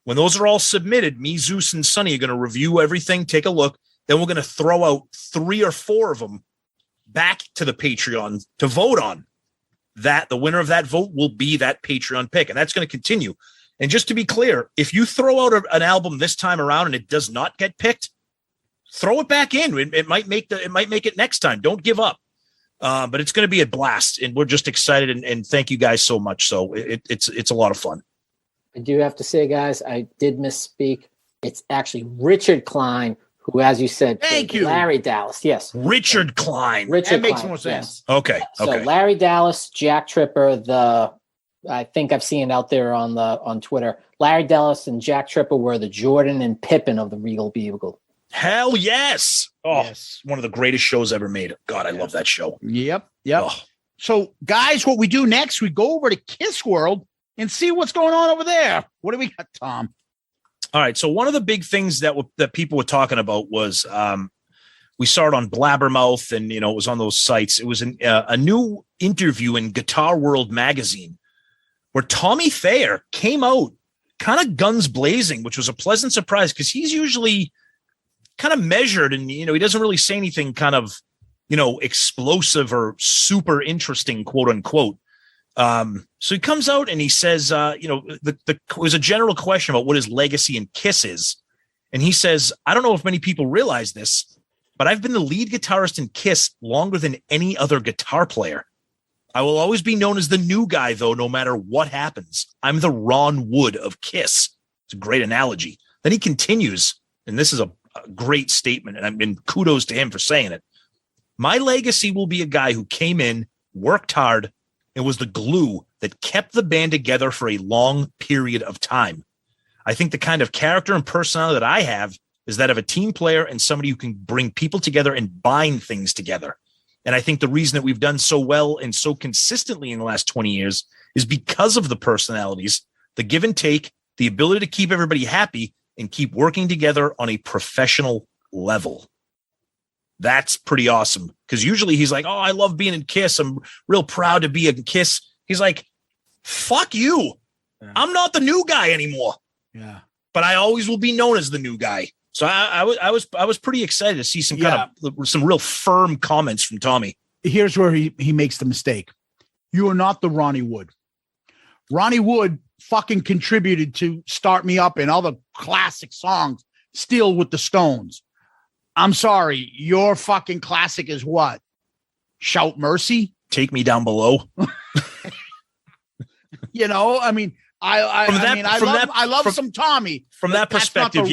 When those are all submitted, me, Zeus, and Sonny are going to review everything, take a look. Then we're going to throw out 3 or 4 of them back to the Patreon to vote on. That the winner of that vote will be that Patreon pick. And that's going to continue. And just to be clear, if you throw out an album this time around and it does not get picked, throw it back in. It might make it next time. Don't give up. But it's going to be a blast. And we're just excited. And thank you guys so much. So it's a lot of fun. I do have to say, guys, I did misspeak. It's actually Richard Klein, who, as you said, thank you, Larry Dallas. Yes, Richard Klein. That makes more sense. Yes. Okay. So Larry Dallas, Jack Tripper. I think I've seen it out there on Twitter. Larry Dallas and Jack Tripper were the Jordan and Pippen of the Regal Beagle. Hell yes! Oh, yes. One of the greatest shows ever made. God, I love that show. Yep. Oh. So, guys, what we do next? We go over to Kiss World and see what's going on over there. What do we got, Tom? All right. So one of the big things that people were talking about was we saw it on Blabbermouth, and it was on those sites. It was a new interview in Guitar World magazine where Tommy Thayer came out kind of guns blazing, which was a pleasant surprise because he's usually kind of measured and he doesn't really say anything kind of explosive or super interesting, quote unquote. So he comes out and he says, it was a general question about what his legacy in KISS is. And he says, I don't know if many people realize this, but I've been the lead guitarist in KISS longer than any other guitar player. I will always be known as the new guy, though, no matter what happens. I'm the Ron Wood of KISS. It's a great analogy. Then he continues, and this is a great statement, and kudos to him for saying it. My legacy will be a guy who came in, worked hard, and was the glue that kept the band together for a long period of time. I think the kind of character and personality that I have is that of a team player and somebody who can bring people together and bind things together. And I think the reason that we've done so well and so consistently in the last 20 years is because of the personalities, the give and take, the ability to keep everybody happy and keep working together on a professional level. That's pretty awesome. Because usually he's like, oh, I love being in KISS. I'm real proud to be in KISS. He's like, fuck you. Yeah. I'm not the new guy anymore. Yeah. But I always will be known as the new guy. So I was pretty excited to see some real firm comments from Tommy. Here's where he makes the mistake. You are not the Ronnie Wood. Ronnie Wood fucking contributed to Start Me Up and other classic songs, Still with the Stones. I'm sorry, your fucking classic is what? Shout Mercy? Take Me Down Below. You know, I mean, I love some Tommy. From that perspective,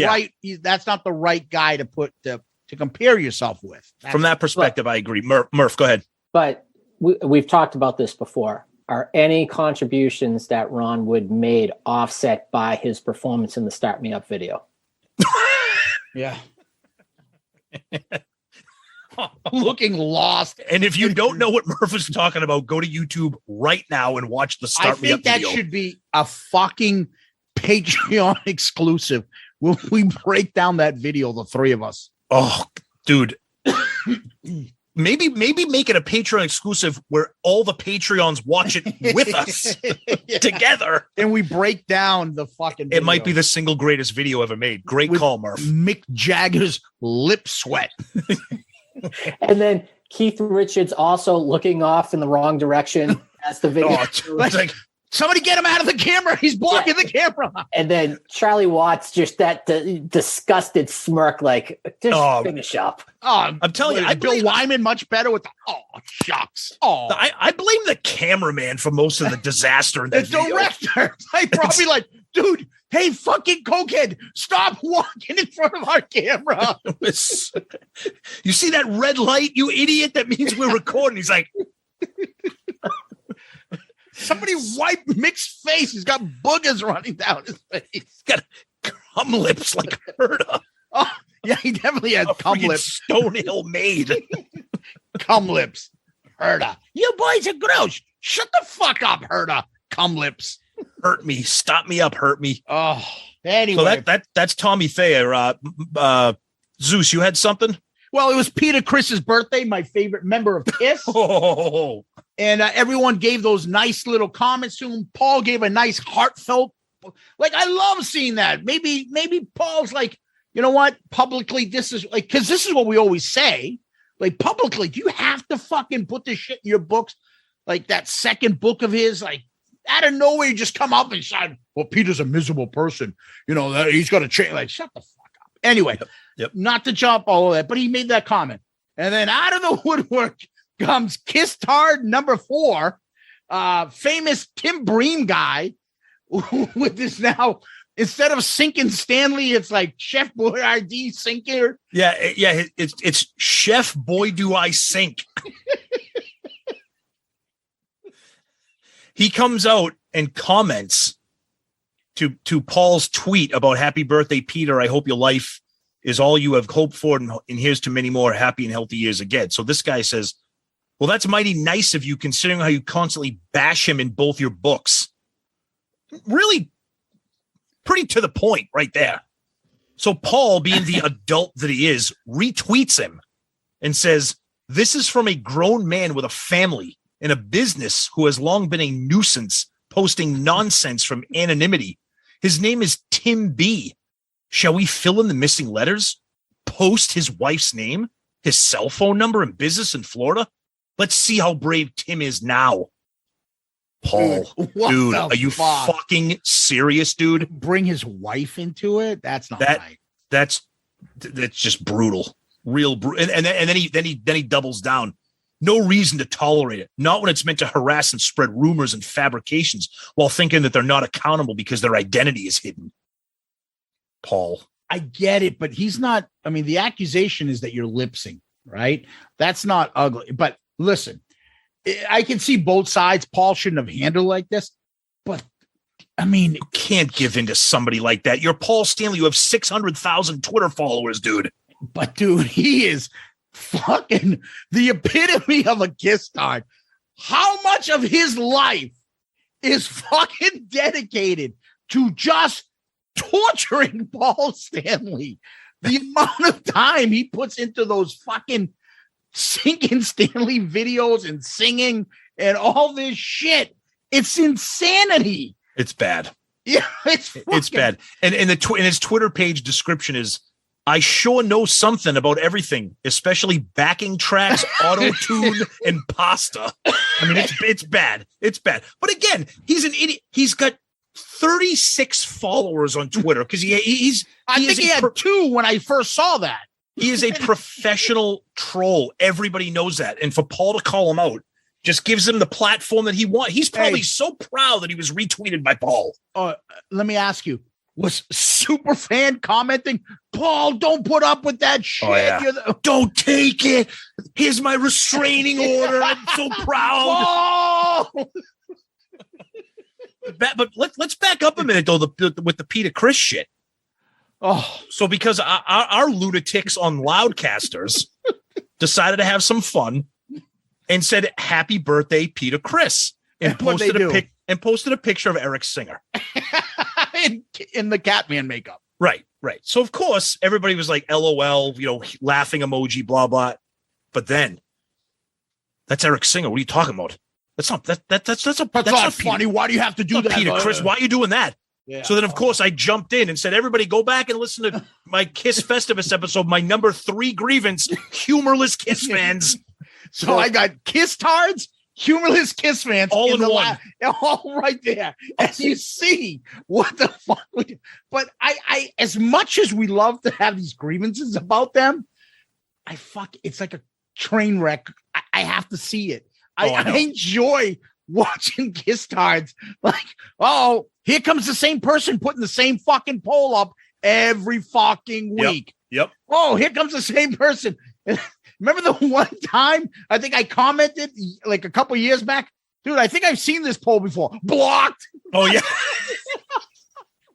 that's not the right guy to compare yourself with. From that perspective, I agree. Murph, go ahead. But we've talked about this before. Are any contributions that Ron Wood made offset by his performance in the Start Me Up video? Yeah. I'm looking lost. And if you don't know what Murph is talking about, go to YouTube right now and watch the Start Me Up video. I think that should be a fucking Patreon exclusive. Will we break down that video, the three of us? Oh, dude. Maybe make it a Patreon exclusive where all the Patreons watch it with us together. And we break down the fucking video. It might be the single greatest video ever made. Great with call, Murph. Mick Jagger's lip sweat. And then Keith Richards also looking off in the wrong direction as the video. Like, somebody get him out of the camera. He's blocking the camera. And then Charlie Watts, just that disgusted smirk, like, just finish up. Oh, I'm telling you, Bill Wyman much better with the, shucks. Oh, I blame the cameraman for most of the disaster in that video. Director. Like, probably like, dude, hey, fucking cokehead, stop walking in front of our camera. You see that red light, you idiot? That means we're recording. He's like, somebody wipe Mick's face. He's got boogers running down his face. He's got cum lips like Herda. Oh, yeah, he definitely had cum lips. Stonehill made. Cum lips. Herda. You boys are gross. Shut the fuck up, Herda. Cum lips. Hurt me. Stop me up. Hurt me. Oh, anyway. So that's Tommy Thayer. Zeus, you had something? Well, it was Peter Chris's birthday, my favorite member of KISS. And everyone gave those nice little comments to him. Paul gave a nice heartfelt, like, I love seeing that. Maybe Paul's like, you know what? Publicly, this is like, because this is what we always say. Like, publicly, do you have to fucking put this shit in your books? Like that second book of his, like, out of nowhere, you just come up and shout, well, Peter's a miserable person. You know, that he's got to change. Like, shut the fuck up. Anyway, Yep. Not to jump all of that, but he made that comment. And then out of the woodwork comes Kiss Hard number 4, famous Tim Bream guy with this now, instead of sinking Stanley, it's like Chef Boyardee sinker. Yeah. It's Chef Boy Do I Sink. He comes out and comments to Paul's tweet about happy birthday, Peter. I hope your life is all you have hoped for, and here's to many more happy and healthy years again. So this guy says, well, that's mighty nice of you, considering how you constantly bash him in both your books. Really pretty to the point right there. So Paul, being the adult that he is, retweets him and says, this is from a grown man with a family and a business who has long been a nuisance, posting nonsense from anonymity. His name is Tim B. Shall we fill in the missing letters? Post his wife's name, his cell phone number, and business in Florida? Let's see how brave Tim is now. Paul, dude, are you fucking serious, dude? Bring his wife into it? That's not right. That's just brutal. Real brutal. And then he doubles down. No reason to tolerate it. Not when it's meant to harass and spread rumors and fabrications while thinking that they're not accountable because their identity is hidden. Paul. I get it, but he's not. I mean, the accusation is that you're lip sync, right? That's not ugly. But listen, I can see both sides. Paul shouldn't have handled like this, but I mean, you can't give in to somebody like that. You're Paul Stanley. You have 600,000 Twitter followers, dude. But dude, he is fucking the epitome of a kiss tard. How much of his life is fucking dedicated to just torturing Paul Stanley? The amount of time he puts into those fucking singing Stanley videos and singing and all this shit. It's insanity. It's bad. Yeah, it's bad. And in his Twitter page description is, I sure know something about everything, especially backing tracks, auto-tune, and pasta. I mean, it's bad. It's bad. But again, he's an idiot. He's got 36 followers on Twitter because I think he had 2 when I first saw that. He is a professional troll. Everybody knows that. And for Paul to call him out just gives him the platform that he wants. He's probably so proud that he was retweeted by Paul. Let me ask you. Was Superfan commenting, Paul, don't put up with that shit. Oh, yeah. Don't take it. Here's my restraining order. I'm so proud. Paul! But let's back up a minute, though, with the Peter Criss shit. Oh, so because our lunatics on Loudcasters decided to have some fun and said, "Happy birthday, Peter Criss," and posted a picture of Eric Singer. in the Catman makeup. Right. So of course everybody was like, LOL, laughing emoji, blah, blah. But then that's Eric Singer. What are you talking about? That's not funny. Why do you have to do that? Peter Criss, why are you doing that? Yeah. So then of course I jumped in and said, everybody go back and listen to my Kiss Festivus episode, my number 3 grievance, humorless Kiss fans. So I got Kiss tards, humorless Kiss fans, all in one, all right there. As you see, what the fuck? But I, as much as we love to have these grievances about them, it's like a train wreck. I have to see it. I enjoy watching Kiss tards. Like, here comes the same person putting the same fucking poll up every fucking week. Yep. Oh, here comes the same person. Remember the one time I think I commented like a couple years back, dude, I think I've seen this poll before. Blocked. Oh yeah.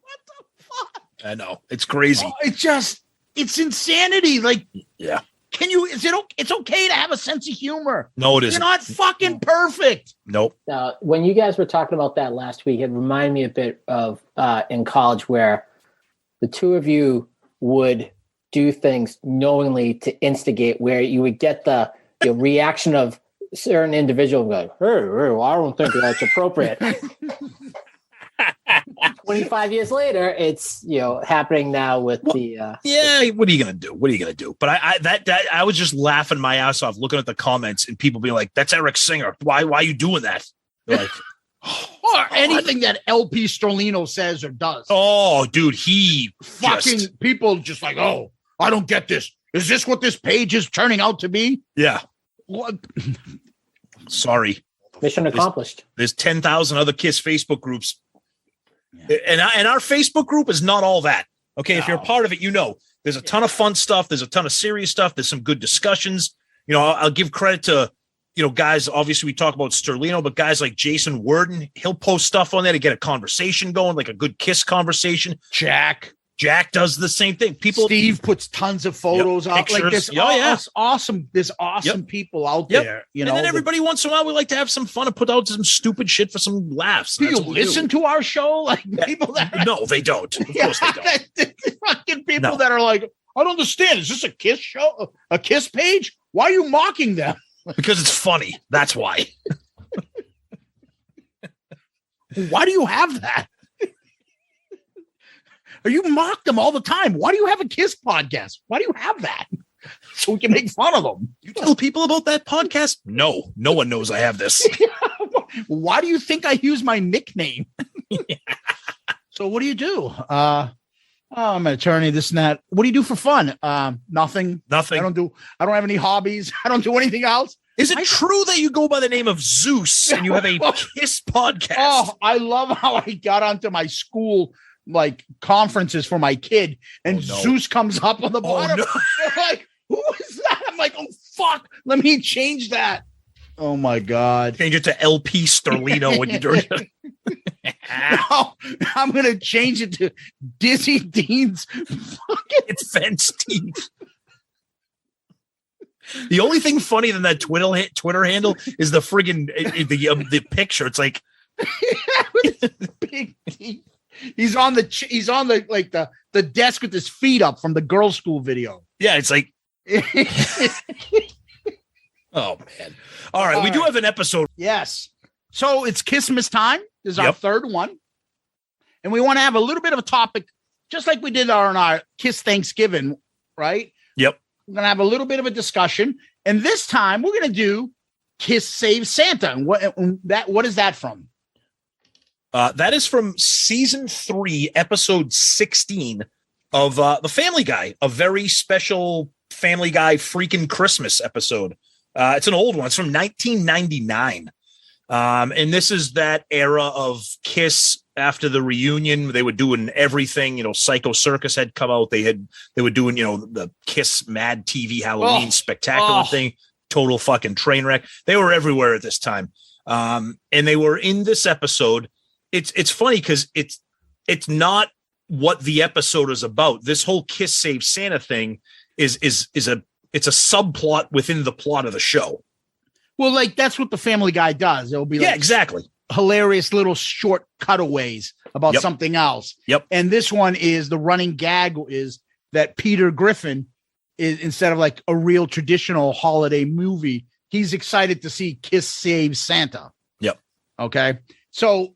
What the fuck? I know. It's crazy. It's insanity. Like, yeah. It's okay to have a sense of humor. No, it isn't. You're not fucking perfect. Nope. Now, when you guys were talking about that last week, it reminded me a bit of in college where the two of you would do things knowingly to instigate, where you would get the reaction of certain individual like, hey, I don't think that's appropriate. 25 years later, it's happening now with what are you gonna do? But I was just laughing my ass off looking at the comments and people being like, that's Eric Singer. Why are you doing that? They're like, or anything that LP Strolino says or does. Oh, dude, people just like, oh, I don't get this. Is this what this page is turning out to be? Yeah. What? Sorry. Mission accomplished. There's 10,000 other KISS Facebook groups. Yeah. And our Facebook group is not all that. Okay. No. If you're a part of it, there's a ton of fun stuff. There's a ton of serious stuff. There's some good discussions. I'll give credit to, guys, obviously we talk about Sterlino, but guys like Jason Worden, he'll post stuff on there to get a conversation going, like a good KISS conversation. Jack does the same thing. Steve puts tons of photos out. Pictures. Like there's awesome. There's awesome people out there. And then every once in a while, we like to have some fun and put out some stupid shit for some laughs. Do you listen to our show? Like people that no, they don't. Of course they don't. Fucking people that are like, I don't understand. Is this a KISS show? A KISS page? Why are you mocking them? Because it's funny. That's why. Why do you have that? You mock them all the time. Why do you have a KISS podcast? Why do you have that? So we can make fun of them. You tell people about that podcast? No one knows I have this. Why do you think I use my nickname? So what do you do? I'm an attorney, this and that. What do you do for fun? Nothing. I don't have any hobbies. I don't do anything else. Is it true that you go by the name of Zeus and you have a KISS podcast? Oh, I love how I got onto my school conferences for my kid, and Zeus comes up on the bottom. They're like, who is that? I'm like, oh fuck, let me change that. Oh my God. Change it to LP Sterlino when you're doing it. No, I'm going to change it to Dizzy Dean's fucking fence teeth. The only thing funny than that Twitter handle is the friggin' the picture. It's like big teeth. He's on the like the desk with his feet up from the girls' school video. Yeah, it's like oh man. All right, we do have an episode. Yes. So it's KISSmas time. This is our third one. And we want to have a little bit of a topic, just like we did on our KISS Thanksgiving, right? Yep. We're going to have a little bit of a discussion. And this time we're going to do KISS Saves Santa. And what is that from? That is from season 3, episode 16 of The Family Guy, a very special Family Guy Freakin Christmas episode. It's an old one. It's from 1999. And this is that era of KISS after the reunion. They were doing everything, Psycho Circus had come out. They were doing, the KISS Mad TV Halloween spectacular thing, total fucking train wreck. They were everywhere at this time. And they were in this episode. It's funny because it's not what the episode is about. This whole KISS Saves Santa thing is a subplot within the plot of the show. Well, like that's what the Family Guy does. It'll be like exactly hilarious little short cutaways about something else. Yep. And this one is the running gag is that Peter Griffin is, instead of like a real traditional holiday movie, he's excited to see KISS Saves Santa. Yep. Okay. So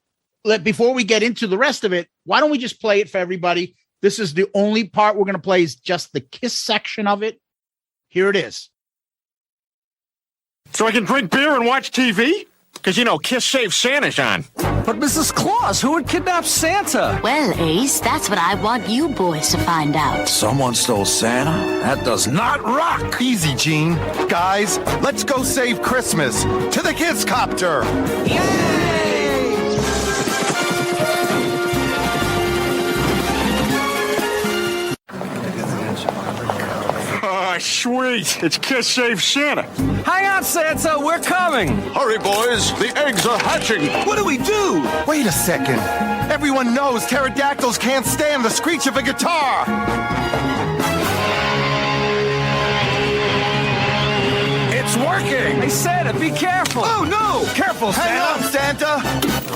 before we get into the rest of it, why don't we just play it for everybody? This is the only part we're going to play is just the KISS section of it. Here it is. So I can drink beer and watch TV? Because, KISS Saves Santa's on. But Mrs. Claus, who would kidnap Santa? Well, Ace, that's what I want you boys to find out. Someone stole Santa? That does not rock. Easy, Gene. Guys, let's go save Christmas. To the KISS Copter. Oh, sweet. It's KISS Saves Santa. Hang on, Santa, we're coming. Hurry, boys. The eggs are hatching. What do we do? Wait a second. Everyone knows pterodactyls can't stand the screech of a guitar. It's working. Hey, Santa, be careful. Oh, no. Careful, Hang Santa. on, Santa.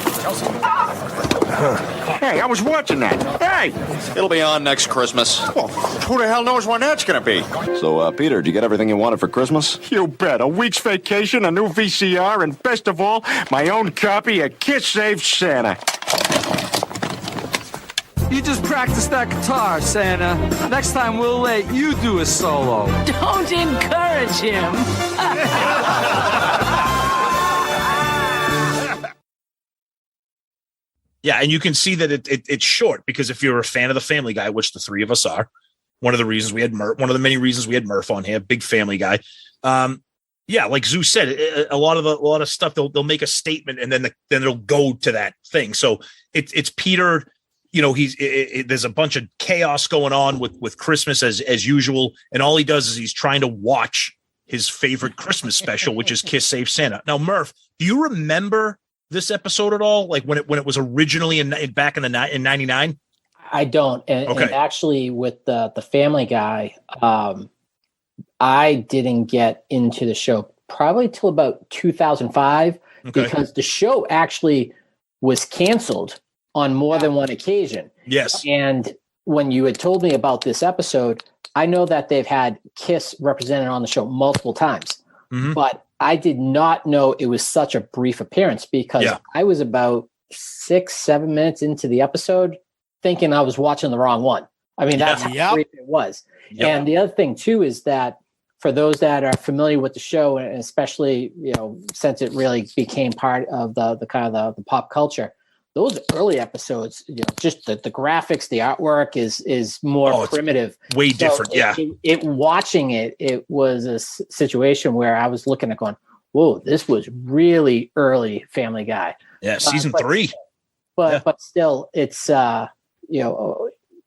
Hey, I was watching that. Hey! It'll be on next Christmas. Well, who the hell knows when that's going to be? So, Peter, did you get everything you wanted for Christmas? You bet. A week's vacation, a new VCR, and best of all, my own copy of KISS Saves Santa. You just practice that guitar, Santa. Next time we'll let you do a solo. Don't encourage him. Yeah, and you can see that it's short because if you're a fan of the Family Guy, which the three of us are, one of the many reasons we had Murph on here, big Family Guy. Yeah, like Zeus said, a lot of stuff they'll make a statement and then they'll go to that thing. So it's Peter. There's a bunch of chaos going on with Christmas as usual, and all he does is he's trying to watch his favorite Christmas special, which is KISS Saves Santa. Now, Murph, do you remember this episode at all? Like when it was originally back in 99? I don't. And actually with the Family Guy, I didn't get into the show probably till about 2005 because the show actually was canceled on more than one occasion. Yes. And when you had told me about this episode, I know that they've had KISS represented on the show multiple times, but I did not know it was such a brief appearance because I was about 6-7 minutes into the episode thinking I was watching the wrong one. I mean, that's how brief it was. Yep. And the other thing too, is that for those that are familiar with the show, and especially, since it really became part of the kind of the pop culture, those early episodes, just the graphics, the artwork is more primitive. Way different. Watching it was a situation where I was looking at going, whoa, this was really early Family Guy. Yeah. Season 3. But still it's,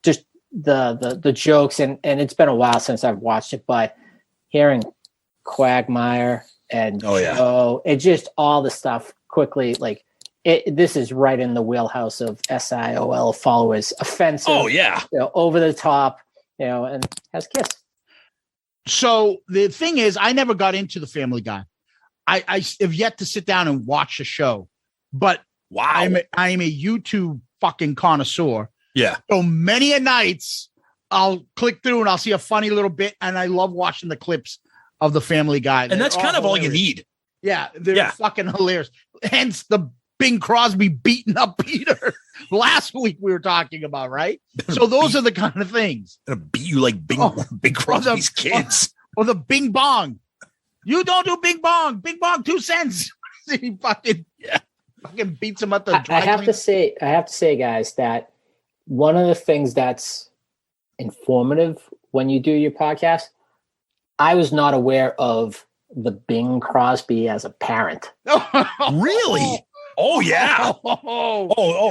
just the jokes and it's been a while since I've watched it, but hearing Quagmire and Joe, and just all the stuff quickly. Like this is right in the wheelhouse of SIOL followers. Offensive. Oh yeah. Over the top. And has KISS. So the thing is, I never got into the Family Guy. I have yet to sit down and watch the show, but wow, I am a YouTube fucking connoisseur. Yeah. So many a nights I'll click through and I'll see a funny little bit, and I love watching the clips of the Family Guy. And that's kind of all you need. Yeah, they're fucking hilarious. Hence the Bing Crosby beating up Peter last week we were talking about, right? So those are the kind of things. Gonna beat you like Bing Crosby's kids. Or the Bing Bong. You don't do Bing Bong. Bing Bong 2 cents. He fucking beats him at the dry I have to say, guys, that one of the things that's informative when you do your podcast, I was not aware of the Bing Crosby as a parent. Really? Oh yeah.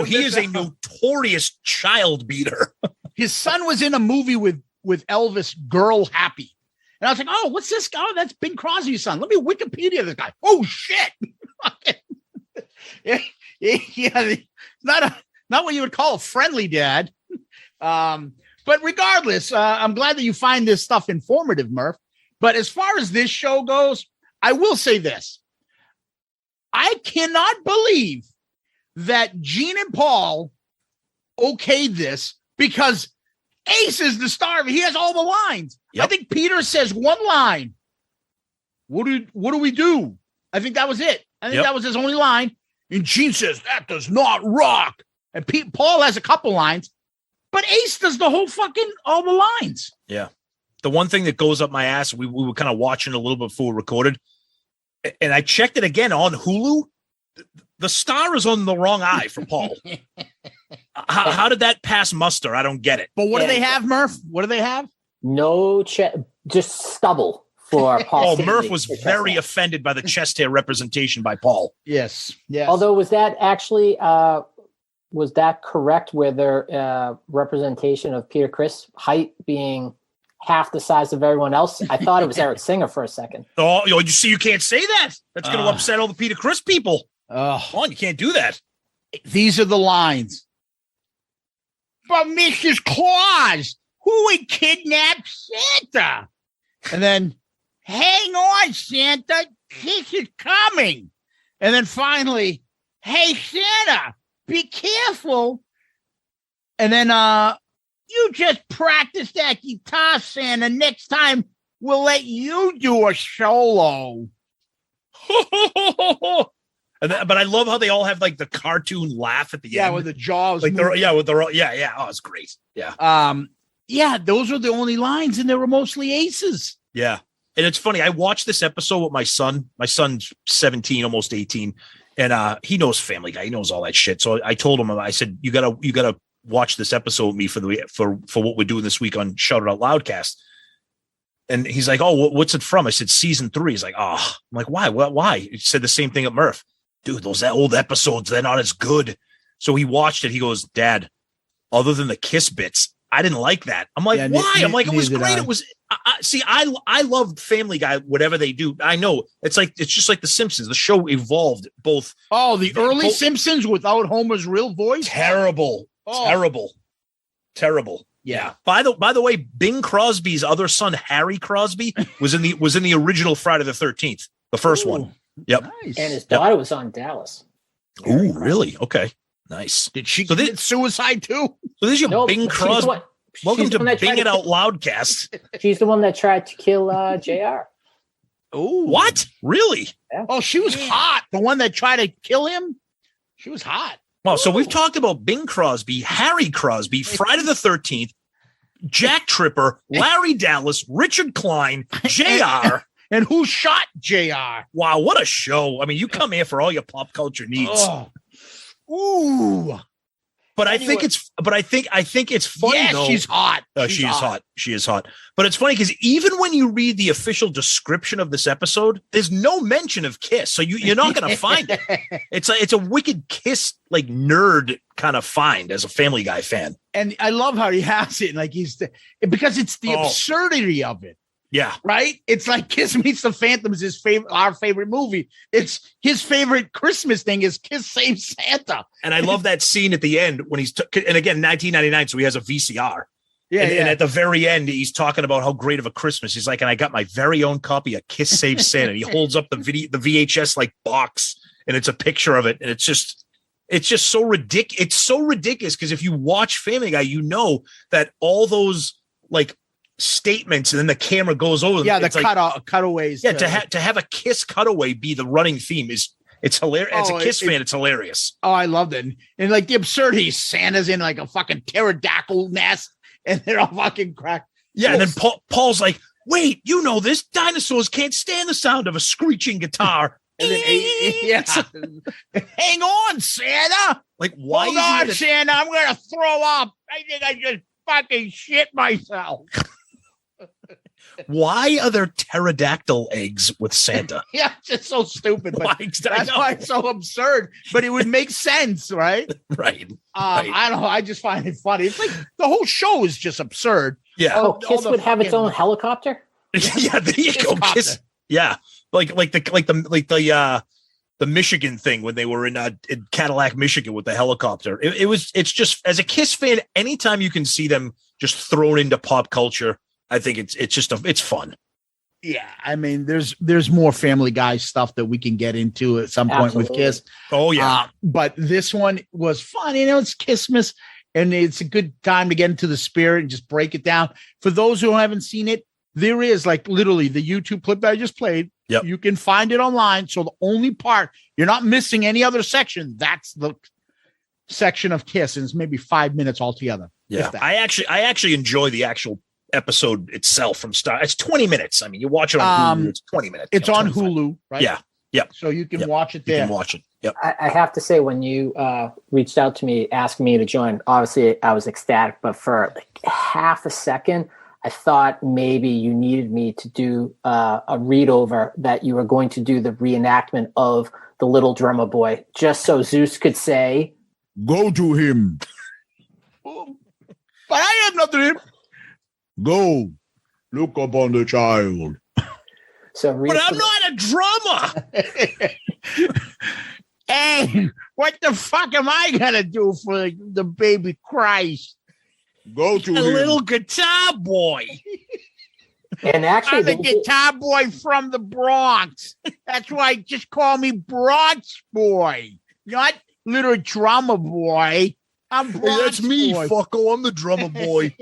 He is a notorious child beater. His son was in a movie with Elvis, Girl Happy. And I was like, oh, what's this guy? Oh, that's Bing Crosby's son. Let me Wikipedia this guy. Oh shit. yeah, not what you would call a friendly dad. But regardless, I'm glad that you find this stuff informative, Murph. But as far as this show goes, I will say this. I cannot believe that Gene and Paul okayed this, because Ace is the star of it. He has all the lines. Yep. I think Peter says one line. What do we do? I think that was it. I think that was his only line. And Gene says, that does not rock. And Paul has a couple lines, but Ace does the whole all the lines. Yeah. The one thing that goes up my ass, we were kind of watching a little bit before we recorded, and I checked it again on Hulu. The star is on the wrong eye for Paul. How did that pass muster? I don't get it. But what do they have, Murph? What do they have? No just stubble for Paul. Murph was very offended by the chest hair representation by Paul. Yes. Although, was that actually was that correct? Where their representation of Peter Criss height being half the size of everyone else? I thought it was Eric Singer for a second. Oh, you see, you can't say that. That's going to upset all the Peter Criss people. Come on, you can't do that. These are the lines. But Mrs. Claus, who would kidnap Santa? And then, hang on, Santa, Kiss is coming. And then finally, hey, Santa, be careful. And then, you just practice that guitar, Santa. Next time, we'll let you do a solo. But I love how they all have like the cartoon laugh at the end. Yeah, with the jaws. Like Oh, it's great. Yeah. Those were the only lines, and they were mostly aces. Yeah. And it's funny. I watched this episode with my son. My son's 17, almost 18. And he knows Family Guy. He knows all that shit. So I told him, I said, you gotta watch this episode with me for what we're doing this week on Shout It Out Loudcast. And he's like, oh, what's it from? I said, season 3. He's like, oh, I'm like, why? Why? He said the same thing at Murph. Dude, those old episodes, they're not as good. So he watched it. He goes, Dad, other than the Kiss bits, I didn't like that. I'm like, why? I'm like, it was great. It was, I love Family Guy, whatever they do. I know it's just like The Simpsons. The show evolved both. Oh, the early Simpsons without Homer's real voice? Terrible. Terrible. Yeah. By the way, Bing Crosby's other son, Harry Crosby, was in the original Friday the 13th, the first one. Yep. Nice. And his daughter was on Dallas. Ooh, really? Okay. Nice. Did she commit suicide too? So this is your Bing Crosby. Welcome to Bing It Out Loudcast. She's the one that tried to kill JR. Oh, what? Really? Yeah. Oh, she was hot. The one that tried to kill him? She was hot. Well, so we've talked about Bing Crosby, Harry Crosby, Friday the 13th, Jack Tripper, Larry Dallas, Richard Klein, JR. And who shot JR? Wow, what a show. I mean, you come here for all your pop culture needs. Oh. Ooh. But anyway. I think it's funny. Yeah, though. She's hot. She is hot. She is hot. But it's funny because even when you read the official description of this episode, there's no mention of Kiss. So you're not going to find it. It's a wicked Kiss like nerd kind of find as a Family Guy fan. And I love how he has it. Like because it's the absurdity of it. Yeah. Right? It's like Kiss Meets the Phantoms is our favorite movie. It's his favorite Christmas thing is Kiss Saves Santa. And I love that scene at the end when he's and again 1999, so he has a VCR. Yeah, and at the very end, he's talking about how great of a Christmas. He's like, and I got my very own copy of Kiss Saves Santa. And he holds up the VHS like box, and it's a picture of it, and it's just so ridiculous. It's so ridiculous because if you watch Family Guy, you know that all those like statements, and then the camera goes over them. Yeah, the cutaways. Yeah, to have a Kiss cutaway be the running theme it's hilarious. As a Kiss fan, it's hilarious. Oh, I loved it. And like the absurdity, Santa's in like a fucking pterodactyl nest, and they're all fucking cracked. Yeah, and then Paul's like, "Wait, you know this? Dinosaurs can't stand the sound of a screeching guitar." And then, hang on, Santa. Like, why? Hold on, Santa. I'm gonna throw up. I think I just fucking shit myself. Why are there pterodactyl eggs with Santa? Yeah, it's just so stupid. But that's why it's so absurd. But it would make sense, right? Right. I don't know. I just find it funny. It's like the whole show is just absurd. Yeah. Oh, Kiss would have its own helicopter. Yeah, there you go. Kiss. Yeah, like the Michigan thing when they were in Cadillac, Michigan with the helicopter. It's just, as a Kiss fan, anytime you can see them just thrown into pop culture, I think it's fun. Yeah, I mean, there's more Family Guy stuff that we can get into at some point with Kiss. Oh yeah, but this one was fun. You know, it's Kissmas, and it's a good time to get into the spirit and just break it down. For those who haven't seen it, there is like literally the YouTube clip that I just played. Yep. You can find it online. So the only part you're not missing any other section. That's the section of Kiss, and it's maybe 5 minutes altogether. Yeah, I actually enjoy the actual episode itself from start. It's 20 minutes. I mean, you watch it on Hulu, it's 20 minutes. It's on Hulu, right? Yeah. Yep. So you can watch it there. You can watch it. Yep. I have to say, when you reached out to me asking me to join, obviously I was ecstatic, but for like half a second, I thought maybe you needed me to do a read over, that you were going to do the reenactment of the Little Drummer Boy, just so Zeus could say, "Go to him." But I have nothing to him. Go, look upon the child. So, but I'm not a drummer. Hey, what the fuck am I gonna do for the baby Christ? Go to a little guitar boy. And actually, I'm a guitar boy from the Bronx. That's why just call me Bronx boy, not little drummer boy. I'm Bronx Hey, that's me, boy. fucko. I'm the drummer boy.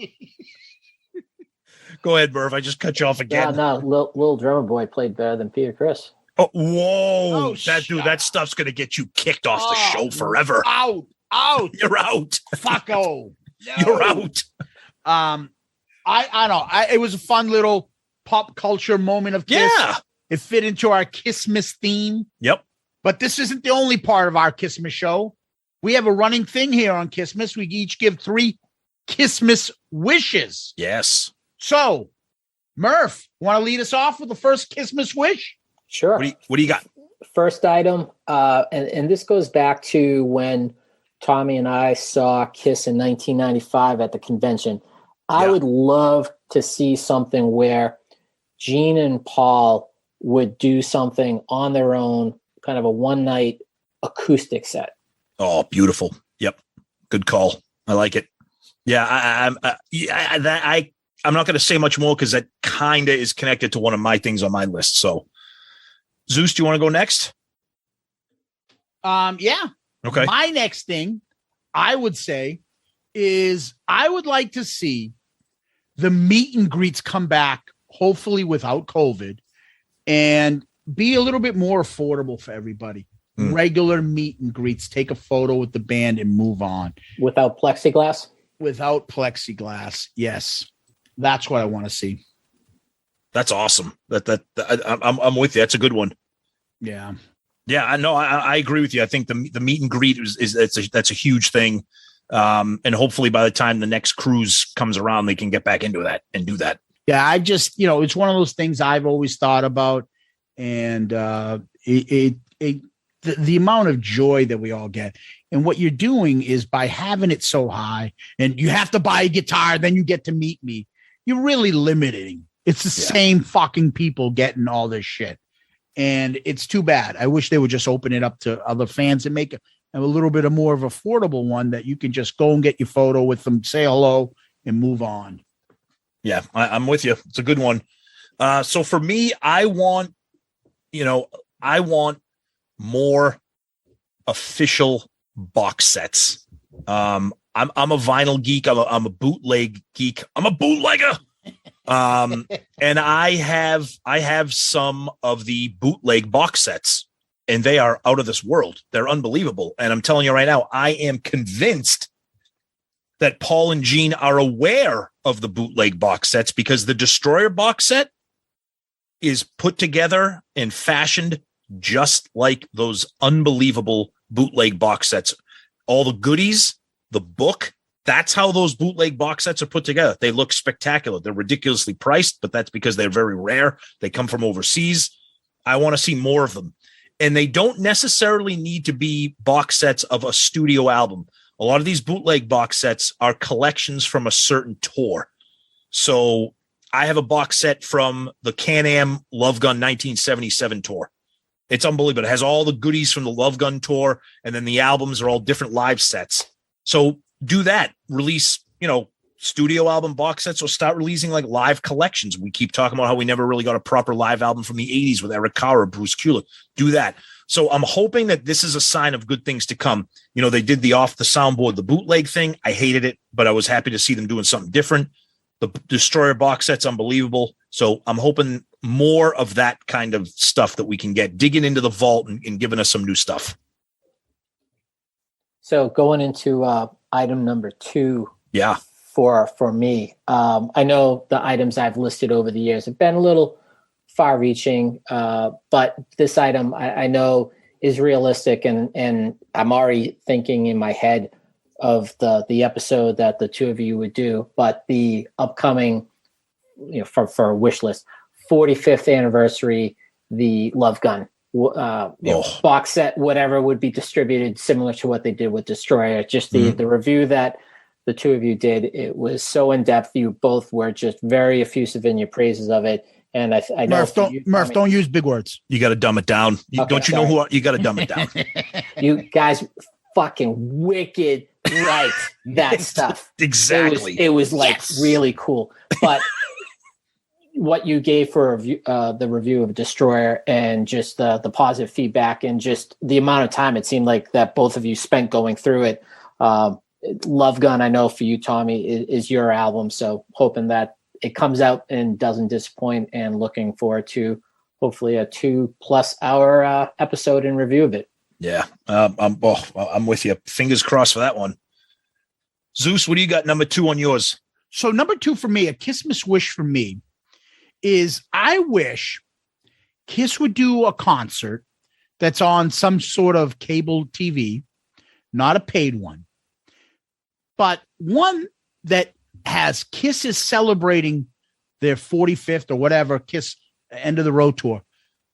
Go ahead, Murph. I just cut you off again. No, Little Drummer Boy played better than Peter Criss. Oh, whoa. Oh, that stuff's going to get you kicked off the show forever. Out. You're out. Fucko. No. You're out. I don't know. It was a fun little pop culture moment of Kiss. Yeah. It fit into our Kissmas theme. Yep. But this isn't the only part of our Kissmas show. We have a running thing here on Kissmas. We each give 3 Kissmas wishes. Yes. So, Murph, want to lead us off with the first Kissmas wish? Sure. What do you got? First item, and this goes back to when Tommy and I saw Kiss in 1995 at the convention. I would love to see something where Gene and Paul would do something on their own, kind of a one-night acoustic set. Oh, beautiful. Yep. Good call. I like it. Yeah, I'm not going to say much more because that kind of is connected to one of my things on my list. So, Zeus, do you want to go next? Yeah. Okay. My next thing I would say is I would like to see the meet and greets come back, hopefully without COVID, and be a little bit more affordable for everybody. Regular meet and greets, take a photo with the band and move on. Without plexiglass? Without plexiglass. Yes. That's what I want to see. That's awesome. I'm with you. That's a good one. Yeah. Yeah, I know. I agree with you. I think the meet and greet that's a huge thing. And hopefully by the time the next cruise comes around, they can get back into that and do that. Yeah. I just, it's one of those things I've always thought about, and the amount of joy that we all get. And what you're doing is, by having it so high and you have to buy a guitar, then you get to meet me, you're really limiting It's the same fucking people getting all this shit. And it's too bad. I wish they would just open it up to other fans and make a little bit of more of affordable one that you can just go and get your photo with them, say hello, and move on. Yeah, I'm with you. It's a good one. So for me, I want more official box sets. I'm a vinyl geek. I'm a bootleg geek. I'm a bootlegger. And I have some of the bootleg box sets, and they are out of this world. They're unbelievable. And I'm telling you right now, I am convinced that Paul and Gene are aware of the bootleg box sets, because the Destroyer box set is put together and fashioned just like those unbelievable bootleg box sets. All the goodies, the book, that's how those bootleg box sets are put together. They look spectacular. They're ridiculously priced, but that's because they're very rare. They come from overseas. I want to see more of them. And they don't necessarily need to be box sets of a studio album. A lot of these bootleg box sets are collections from a certain tour. So I have a box set from the Can-Am Love Gun 1977 tour. It's unbelievable. It has all the goodies from the Love Gun tour, and then the albums are all different live sets. So do that. Release, studio album box sets, or start releasing like live collections. We keep talking about how we never really got a proper live album from the 80s with Eric Carr or Bruce Kulick. Do that. So I'm hoping that this is a sign of good things to come. They did the off the soundboard, the bootleg thing. I hated it, but I was happy to see them doing something different. The Destroyer box set's unbelievable. So I'm hoping more of that kind of stuff that we can get, digging into the vault and giving us some new stuff. So going into item number 2. Yeah. For me, I know the items I've listed over the years have been a little far-reaching, but this item I know is realistic, and I'm already thinking in my head of the episode that the two of you would do. But the upcoming, for a wish list, 45th anniversary, the Love Gun box set, whatever would be distributed, similar to what they did with Destroyer. Just the review that the two of you did, it was so in depth. You both were just very effusive in your praises of it. And I know Murph, don't use big words. You got to dumb it down. Don't you know who you got to dumb it down? You guys fucking wicked right that stuff. Exactly. It was like really cool. But what you gave for the review of Destroyer, and just the positive feedback, and just the amount of time it seemed like that both of you spent going through it. Love Gun, I know for you, Tommy, is your album. So hoping that it comes out and doesn't disappoint, and looking forward to hopefully a 2+ hour episode and review of it. Yeah. I'm with you. Fingers crossed for that one. Zeus, what do you got number 2 on yours? So number 2 for me, a KISSmas wish for me, is I wish KISS would do a concert that's on some sort of cable TV, not a paid one, but one that has KISS is celebrating their 45th or whatever KISS end of the road tour,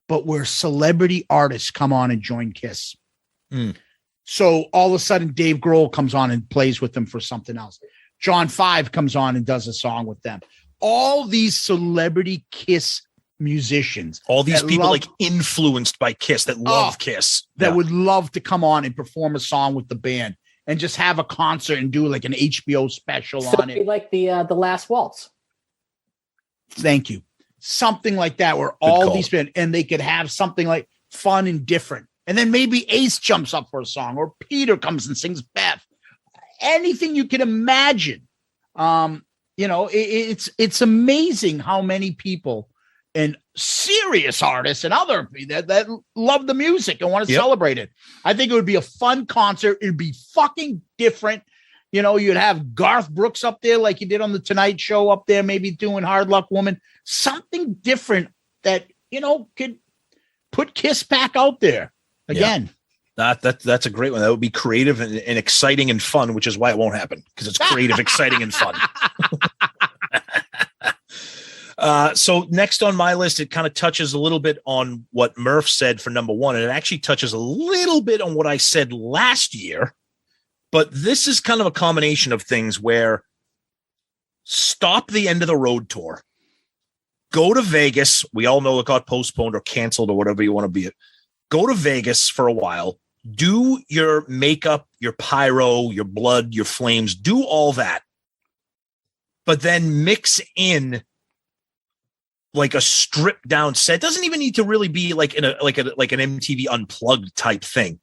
but where celebrity artists come on and join KISS. So all of a sudden Dave Grohl comes on and plays with them for something else. John 5 comes on and does a song with them. All these celebrity KISS musicians, all these people like influenced by KISS, that love KISS, that would love to come on and perform a song with the band, and just have a concert and do like an HBO special on it. Like the Last Waltz. Thank you. Something like that, where all these bands, and they could have something like fun and different. And then maybe Ace jumps up for a song, or Peter comes and sings Beth. Anything you can imagine. It's amazing how many people and serious artists and other that love the music and want to celebrate it. I think it would be a fun concert. It'd be fucking different. You'd have Garth Brooks up there like you did on the Tonight Show up there, maybe doing Hard Luck Woman, something different that, could put KISS back out there again. Yeah. That's a great one. That would be creative and exciting and fun, which is why it won't happen, because it's creative, exciting, and fun. So next on my list, it kind of touches a little bit on what Murph said for number 1, and it actually touches a little bit on what I said last year. But this is kind of a combination of things where stop the end of the road tour. Go to Vegas. We all know it got postponed or canceled or whatever you want to be it. Go to Vegas for a while. Do your makeup, your pyro, your blood, your flames. Do all that. But then mix in like a stripped down set. It doesn't even need to really be like an MTV Unplugged type thing,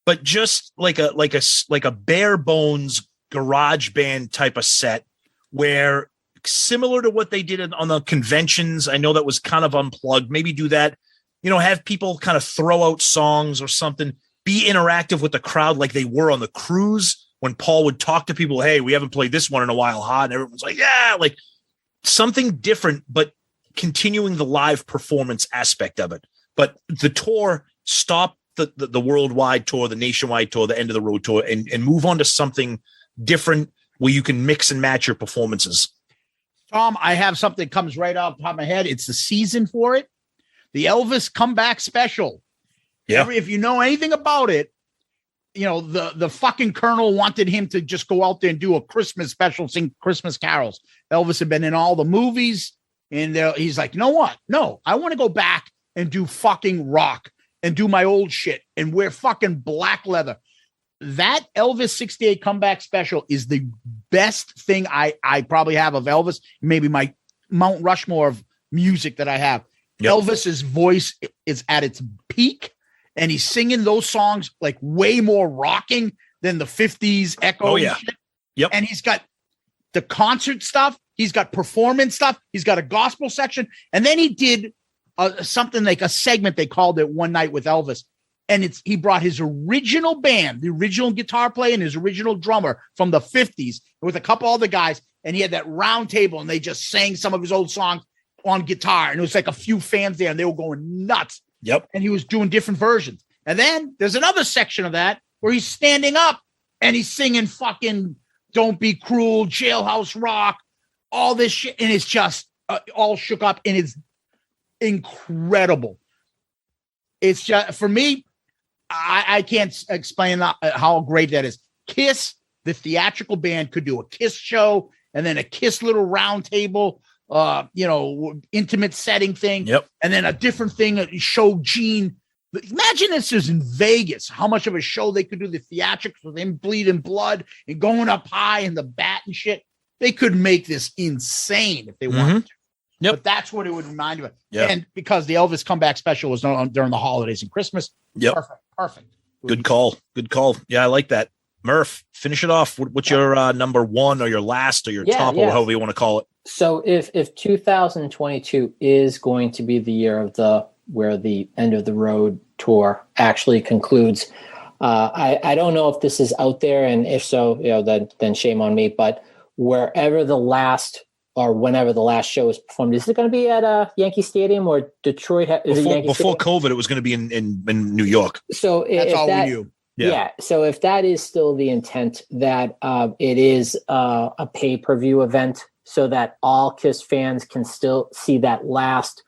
but just like a bare bones garage band type of set where, similar to what they did on the conventions, I know that was kind of unplugged. Maybe do that, have people kind of throw out songs or something, be interactive with the crowd like they were on the cruise when Paul would talk to people. Hey, we haven't played this one in a while, huh? And everyone's like, yeah, like something different, but continuing the live performance aspect of it. But the tour, stop the worldwide tour, the nationwide tour, the end of the road tour, and move on to something different where you can mix and match your performances. Tom, I have something that comes right off the top of my head. It's the season for it. The Elvis comeback special. Yeah. If you know anything about it, the fucking Colonel wanted him to just go out there and do a Christmas special, sing Christmas carols. Elvis had been in all the movies, and he's like, you know what? No, I want to go back and do fucking rock and do my old shit and wear fucking black leather. That Elvis 68 comeback special is the best thing I probably have of Elvis. Maybe my Mount Rushmore of music that I have. Yep. Elvis's voice is at its peak, and he's singing those songs like way more rocking than the 50s echo. Oh, yeah. Shit. Yep. And he's got the concert stuff. He's got performance stuff. He's got a gospel section. And then he did something like a segment, they called it One Night with Elvis. And he brought his original band, the original guitar player and his original drummer from the 50s with a couple other guys. And he had that round table, and they just sang some of his old songs on guitar. And it was like a few fans there, and they were going nuts. Yep. And he was doing different versions. And then there's another section of that where he's standing up and he's singing fucking Don't Be Cruel, Jailhouse Rock, all this shit. And it's just all shook up, and it's incredible. It's just, for me, I can't explain how great that is. KISS, the theatrical band, could do a KISS show and then a KISS little round table, intimate setting thing. Yep. And then a different thing, show Gene. Imagine this is in Vegas, how much of a show they could do, the theatrics with him bleeding blood and going up high and the bat and shit. They could make this insane if they wanted to. Yep. But that's what it would remind you of. Yep. And because the Elvis comeback special was during the holidays and Christmas. Yep. Perfect. Good call. Yeah, I like that. Murph, finish it off. What's your number one or your last or your top or however you want to call it? So if 2022 is going to be the year of where the end of the road tour actually concludes, I don't know if this is out there, and if so, then shame on me. But wherever the last or whenever the last show is performed, is it going to be at Yankee Stadium or Detroit? Before COVID, it was going to be in New York. So that's all we knew. Yeah. So if that is still the intent, that it is a pay-per-view event, so that all KISS fans can still see that last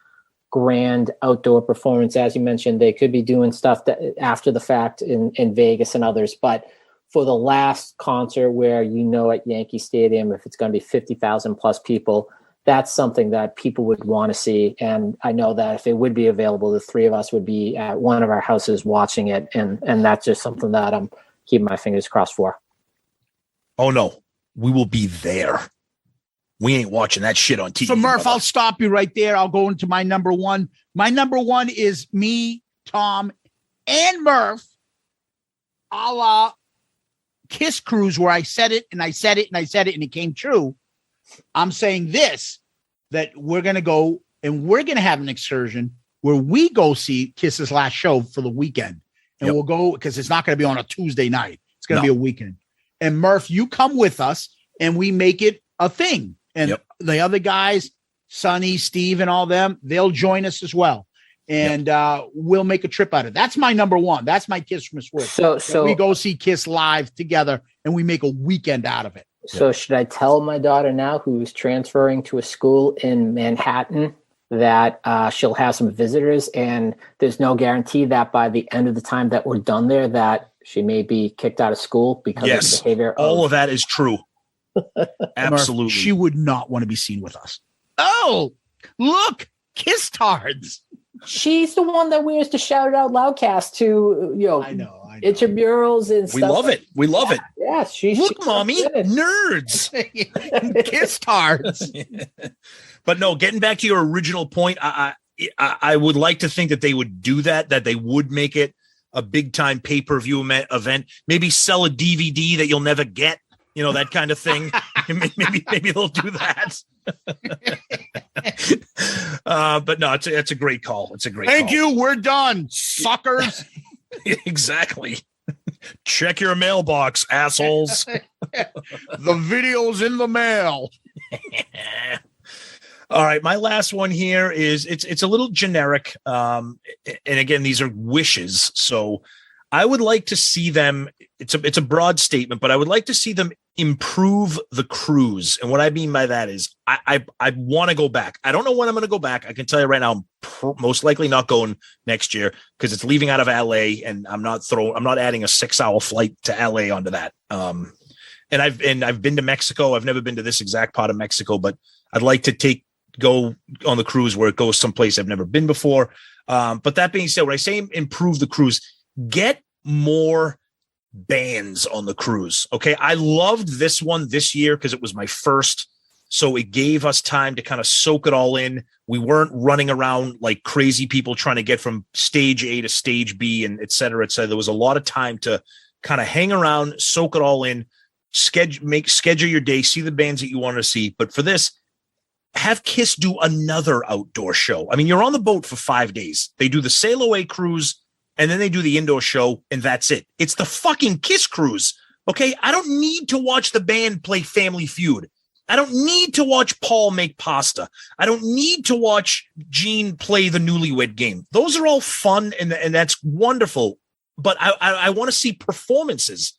grand outdoor performance. As you mentioned, they could be doing stuff after the fact in Vegas and others, but for the last concert where, at Yankee Stadium, if it's going to be 50,000 plus people, that's something that people would want to see. And I know that if it would be available, the three of us would be at one of our houses watching it. And that's just something that I'm keeping my fingers crossed for. Oh, no, we will be there. We ain't watching that shit on TV. So, Murph, I'll stop you right there. I'll go into my number one. My number one is me, Tom, and Murph, a la KISS Kruise, where I said it and I said it and I said it and it came true. I'm saying this, that we're going to go and we're going to have an excursion where we go see KISS's last show for the weekend. And we'll go, because it's not going to be on a Tuesday night. It's going to be a weekend. And Murph, you come with us and we make it a thing. And the other guys, Sonny, Steve, and all them, they'll join us as well. And we'll make a trip out of it. That's my number one. That's my KISSmas wish. So we go see KISS live together and we make a weekend out of it. So should I tell my daughter now, who's transferring to a school in Manhattan, that she'll have some visitors, and there's no guarantee that by the end of the time that we're done there, that she may be kicked out of school because of the behavior? All of that is true. Absolutely. Murph, she would not want to be seen with us. Oh, Look, Kiss Tards. She's the one that wears the Shout It Out Loudcast to, I know. intramurals and We stuff. love it. We love it. Yeah, Look, mommy, nerds. Kiss Tards. But no, getting back to your original point, I would like to think that they would do that they would make it a big time pay-per-view event, maybe sell a DVD that you'll never get, that kind of thing. maybe they'll do that. But no, it's a great call. It's a great Thank call. you. We're done, suckers. Exactly. Check your mailbox, assholes. The video's in the mail. All right, my last one here is it's a little generic, and again, these are wishes. So I would like to see them. It's a broad statement, but I would like to see them improve the cruise. And what I mean by that is I want to go back. I don't know when I'm going to go back. I can tell you right now, I'm most likely not going next year because it's leaving out of LA, and I'm not adding a 6-hour flight to LA onto that. And I've been to Mexico. I've never been to this exact part of Mexico, but I'd like to go on the cruise where it goes someplace I've never been before. But that being said, when I say improve the cruise, get more bands on the cruise. Okay. I loved this one this year because it was my first. So it gave us time to kind of soak it all in. We weren't running around like crazy people trying to get from stage A to stage B and et cetera, et cetera. There was a lot of time to kind of hang around, soak it all in, schedule your day, see the bands that you want to see. But for this, have KISS do another outdoor show. I mean, you're on the boat for 5 days. They do the sail away cruise and then they do the indoor show and that's it. It's the fucking KISS Cruise. Okay. I don't need to watch the band play Family Feud. I don't need to watch Paul make pasta. I don't need to watch Gene play the Newlywed Game. Those are all fun and that's wonderful. But I want to see performances.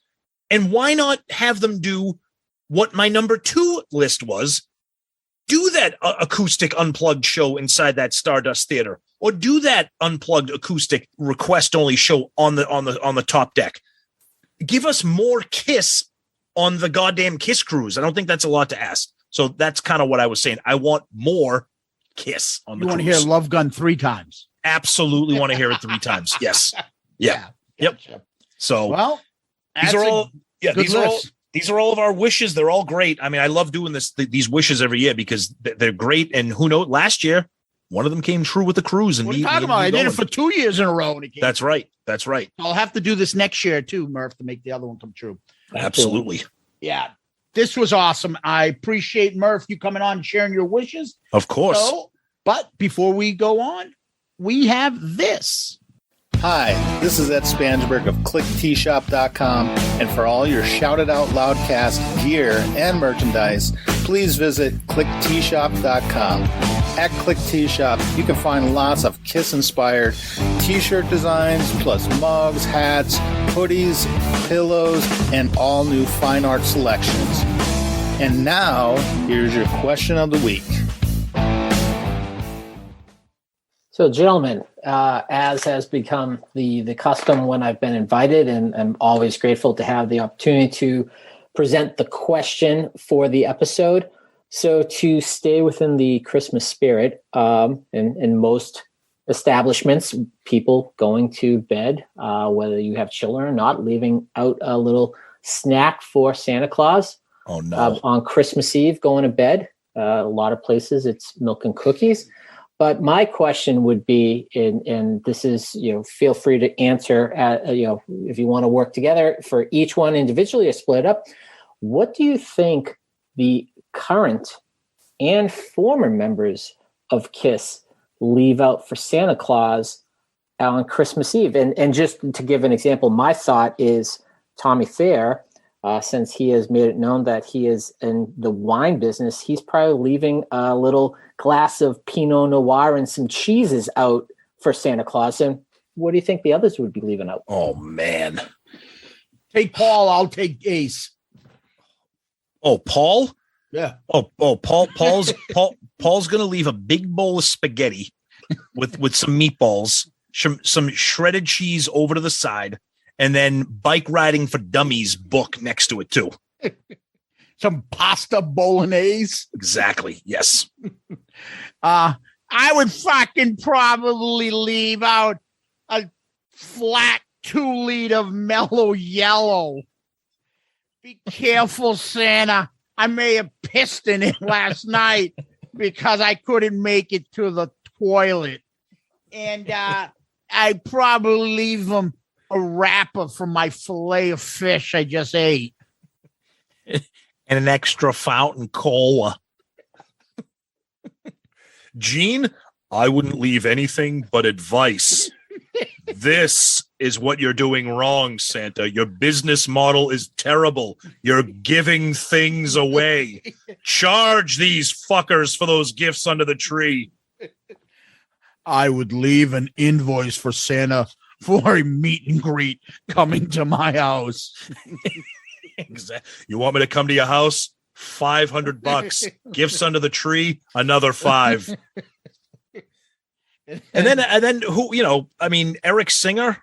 And why not have them do what my number 2 list was? Do that acoustic unplugged show inside that Stardust Theater, or do that unplugged acoustic request only show on the top deck. Give us more KISS on the goddamn KISS Cruise. I don't think that's a lot to ask. So that's kind of what I was saying. I want more KISS on the cruise. You want to hear Love Gun 3 times? Absolutely want to hear it 3 times. Yes. Yeah. Yep. So well, these are all these are all of our wishes. They're all great. I mean, I love doing these wishes every year because they're great. And who knows? Last year, one of them came true with the cruise. And what are you talking about? I did it for 2 years in a row. That's right. That's right. I'll have to do this next year too, Murph, to make the other one come true. Absolutely. Yeah. This was awesome. I appreciate Murph, you coming on and sharing your wishes. Of course. But before we go on, we have this. Hi, this is Ed Spansberg of ClickTshop.com, and for all your Shout It Out Loudcast gear and merchandise, please visit ClickTshop.com. At Click T-Shop, you can find lots of KISS-inspired t-shirt designs, plus mugs, hats, hoodies, pillows, and all new fine art selections. And now, here's your question of the week. So, gentlemen, as has become the custom when I've been invited, and I'm always grateful to have the opportunity to present the question for the episode. So, to stay within the Christmas spirit, in most establishments, people going to bed, whether you have children or not, leaving out a little snack for Santa Claus. Oh no! On Christmas Eve, going to bed. A lot of places, it's milk and cookies. But my question would be, and this is, feel free to answer, if you want to work together for each one individually or split up. What do you think the current and former members of KISS leave out for Santa Claus on Christmas Eve? And just to give an example, my thought is Tommy Thayer, since he has made it known that he is in the wine business, he's probably leaving a little glass of Pinot Noir and some cheeses out for Santa Claus. And what do you think the others would be leaving out? Oh, man. Take Paul. I'll take Ace. Oh, Paul? Yeah. Paul's going to leave a big bowl of spaghetti with some meatballs, some shredded cheese over to the side, and then Bike Riding for Dummies book next to it too. Some pasta bolognese. Exactly. Yes. I would fucking probably leave out a flat 2 liter of mellow yellow. Be careful, Santa. I may have pissed in it last night because I couldn't make it to the toilet. And I'd probably leave him a wrapper from my fillet of fish I just ate. And an extra fountain cola. Gene, I wouldn't leave anything but advice. This is what you're doing wrong, Santa. Your business model is terrible. You're giving things away. Charge these fuckers for those gifts under the tree. I would leave an invoice for Santa for a meet and greet coming to my house. Exactly. You want me to come to your house? $500. Gifts under the tree, another $5. And then who, Eric Singer.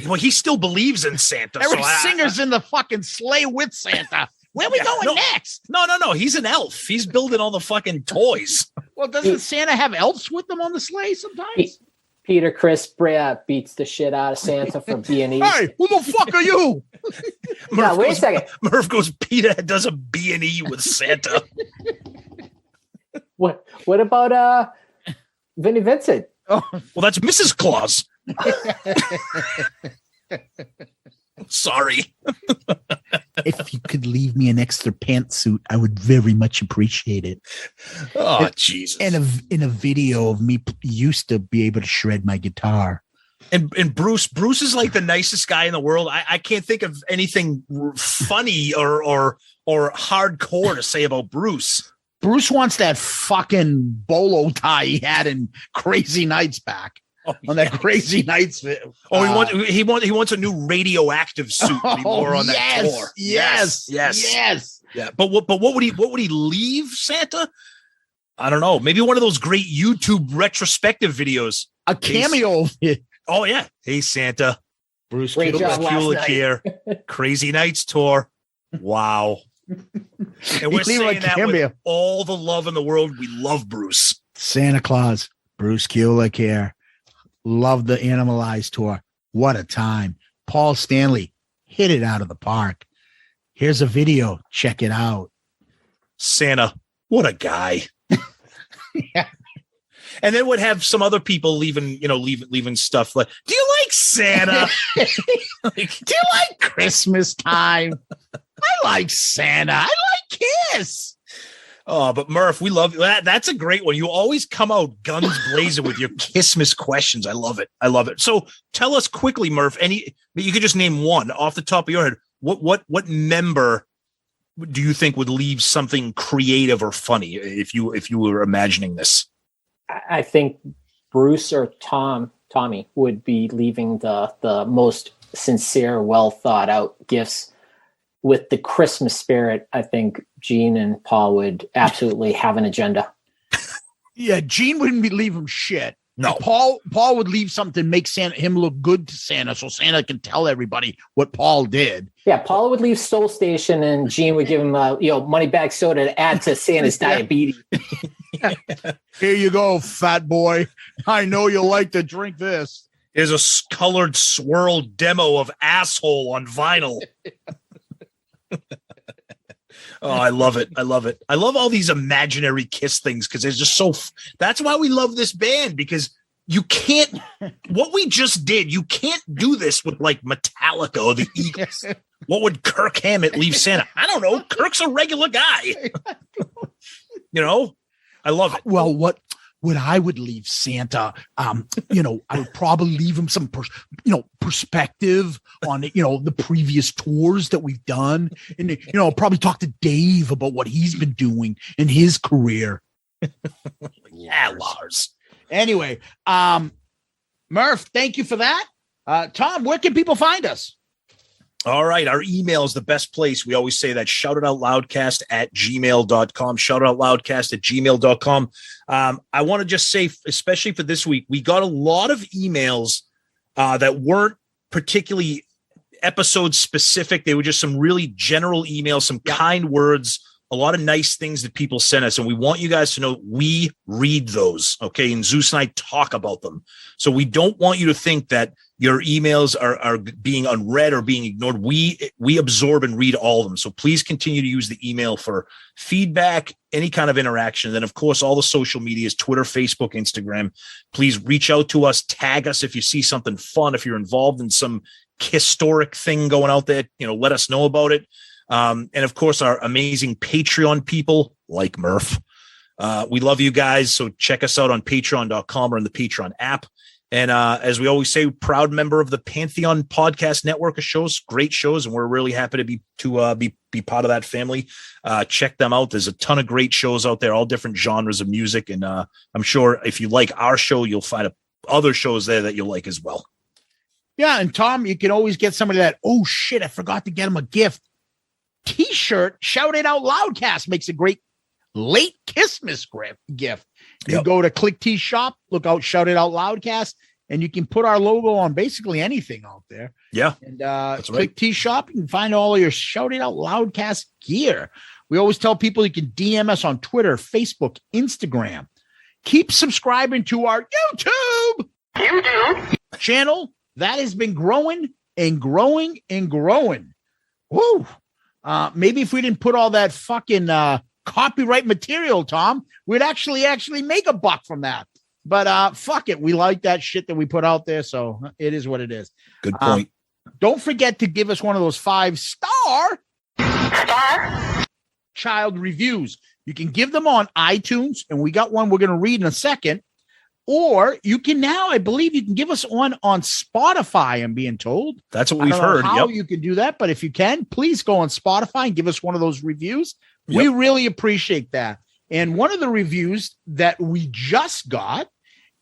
Well, he still believes in Santa. Eric Singer's in the fucking sleigh with Santa. Where are we going next? No. He's an elf. He's building all the fucking toys. Well, doesn't Santa have elves with them on the sleigh sometimes? Peter Chris beats the shit out of Santa for B&E. Hey, who the fuck are you? Wait a second. Murph goes, Peter does a B&E with Santa. What about Vinnie Vincent? Oh. Well, that's Mrs. Claus. Sorry. If you could leave me an extra pantsuit, I would very much appreciate it. Oh, Jesus. And in a video of me used to be able to shred my guitar. And Bruce is like the nicest guy in the world. I can't think of anything funny or hardcore to say about Bruce. Bruce wants that fucking bolo tie he had in Crazy Nights back. On that Crazy Nights. He wants a new radioactive suit to be more on that tour. Yes. Yeah. But what would he leave Santa? I don't know. Maybe one of those great YouTube retrospective videos. A cameo. Oh yeah. Hey Santa. Bruce Great job last night. here. Crazy Nights tour. Wow. And we're saying that with all the love in the world. We love Bruce. Santa Claus. Bruce Kulick here. Love the Animalized tour. What a time. Paul Stanley hit it out of the park. Here's a video. Check it out. Santa, what a guy. Yeah. And then would have some other people leaving stuff like, do you like Santa? Do you like Christmas time? I like Santa. I like KISS. Oh, but Murph, we love that. That's a great one. You always come out guns blazing with your KISSmas questions. I love it. So tell us quickly, Murph, you could just name one off the top of your head. What member do you think would leave something creative or funny if you were imagining this? I think Bruce or Tommy would be leaving the most sincere, well thought out gifts. With the Christmas spirit, I think Gene and Paul would absolutely have an agenda. Yeah, Gene wouldn't leave him shit. No. Paul would leave something, make him look good to Santa, so Santa can tell everybody what Paul did. Yeah, Paul would leave Soul Station, and Gene would give him money bag soda to add to Santa's diabetes. Here you go, fat boy. I know you like to drink this. Here's a colored swirl demo of asshole on vinyl. Oh, I love it. I love all these imaginary KISS things because it's just that's why we love this band, because you can't, what we just did, you can't do this with like Metallica or the Eagles. What would Kirk Hammett leave Santa? I don't know. Kirk's a regular guy. I love it. Well, what I would leave Santa, I would probably leave him some, perspective on, the previous tours that we've done. And, I'll probably talk to Dave about what he's been doing in his career. Yeah, Lars. Anyway, Murph, thank you for that. Tom, where can people find us? All right. Our email is the best place. We always say that. shoutitoutloudcast@gmail.com. Shoutitoutloudcast@gmail.com. I want to just say, especially for this week, we got a lot of emails that weren't particularly episode specific. They were just some really general emails, some kind words, a lot of nice things that people sent us. And we want you guys to know we read those. Okay. And Zeus and I talk about them. So we don't want you to think that your emails are being unread or being ignored. We absorb and read all of them. So please continue to use the email for feedback, any kind of interaction. And then, of course, all the social medias, Twitter, Facebook, Instagram. Please reach out to us, tag us if you see something fun, if you're involved in some historic thing going out there, let us know about it. And of course, our amazing Patreon people like Murph. We love you guys. So check us out on patreon.com or in the Patreon app. And as we always say, proud member of the Pantheon Podcast Network of shows, great shows. And we're really happy to be part of that family. Check them out. There's a ton of great shows out there, all different genres of music. And I'm sure if you like our show, you'll find other shows there that you'll like as well. Yeah. And Tom, you can always get somebody that, oh shit, I forgot to get him a gift. T-shirt, Shout It Out Loudcast makes a great late KISSmas gift. You go to Click T Shop, look out Shout It Out Loudcast, and you can put our logo on basically anything out there. Yeah. And that's Click right. T Shop, you can find all your Shout It Out Loudcast gear. We always tell people you can DM us on Twitter, Facebook, Instagram. Keep subscribing to our YouTube channel. That has been growing and growing and growing. Woo. Maybe if we didn't put all that fucking copyright material, Tom, we'd actually make a buck from that. But fuck it. We like that shit that we put out there. So it is what it is. Good point. Don't forget to give us one of those 5-star child reviews. You can give them on iTunes, and we got one we're going to read in a second. Or you can now, I believe you can give us one on Spotify, I'm being told. That's what we've heard. How you can do that, but if you can, please go on Spotify and give us one of those reviews. Yep. We really appreciate that. And one of the reviews that we just got,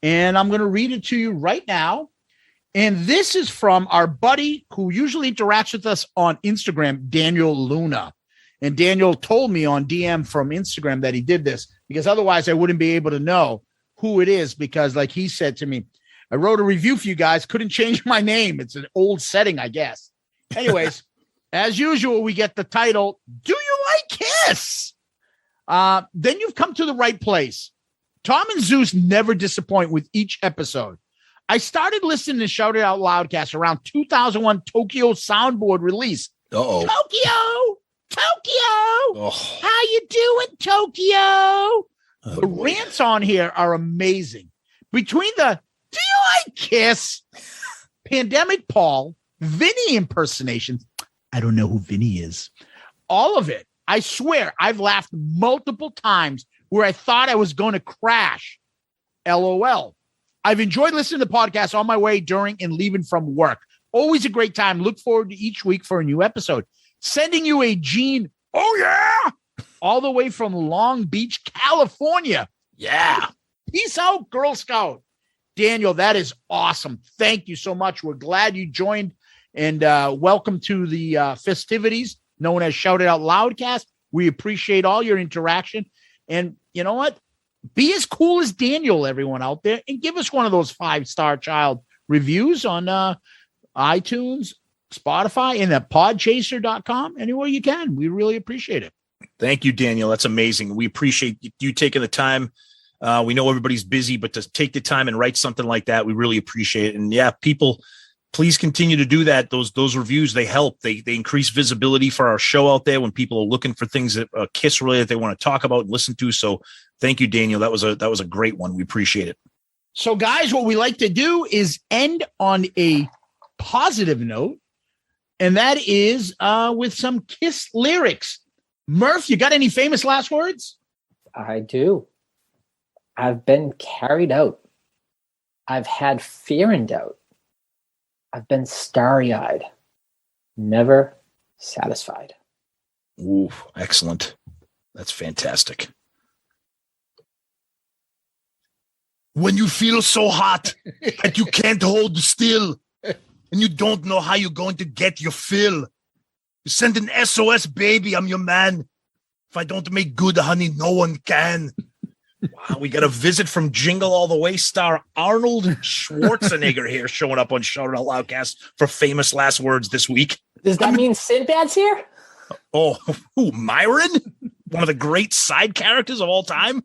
and I'm going to read it to you right now. And this is from our buddy who usually interacts with us on Instagram, Daniel Luna. And Daniel told me on DM from Instagram that he did this because otherwise I wouldn't be able to know who it is, because like he said to me, I wrote a review for you guys, couldn't change my name. It's an old setting, I guess. Anyways, as usual, we get the title, Do You Like KISS? Then you've come to the right place. Tom and Zeus never disappoint with each episode. I started listening to Shout It Out Loudcast around 2001 Tokyo Soundboard release. Uh-oh. Tokyo! How you doing, Tokyo? The rants on here are amazing. Between the Do You Like KISS? Pandemic Paul, Vinny impersonations. I don't know who Vinny is. All of it. I swear I've laughed multiple times where I thought I was going to crash. LOL. I've enjoyed listening to the podcast on my way, during, and leaving from work. Always a great time. Look forward to each week for a new episode. Sending you a Gene. Oh, yeah. All the way from Long Beach, California. Yeah. Peace out, Girl Scout. Daniel, that is awesome. Thank you so much. We're glad you joined, and welcome to the festivities known as Shout It Out Loudcast. We appreciate all your interaction. And you know what? Be as cool as Daniel, everyone out there, and give us one of those 5-star child reviews on iTunes, Spotify, and at podchaser.com, anywhere you can. We really appreciate it. Thank you, Daniel. That's amazing. We appreciate you taking the time. We know everybody's busy, but to take the time and write something like that, we really appreciate it. And yeah, people, please continue to do that. Those reviews, they help. They increase visibility for our show out there when people are looking for things that KISS related they want to talk about and listen to. So thank you, Daniel. That was a great one. We appreciate it. So guys, what we like to do is end on a positive note, and that is with some KISS lyrics. Murph, you got any famous last words? I do. I've been carried out. I've had fear and doubt. I've been starry-eyed, never satisfied. Ooh, excellent. That's fantastic. When you feel so hot that you can't hold still and you don't know how you're going to get your fill, you send an SOS, baby, I'm your man. If I don't make good, honey, no one can. Wow, we got a visit from Jingle All the Way star Arnold Schwarzenegger here showing up on Shout It Out Loudcast for famous last words this week. Does that mean Sinbad's here? Oh, who, Myron? One of the great side characters of all time?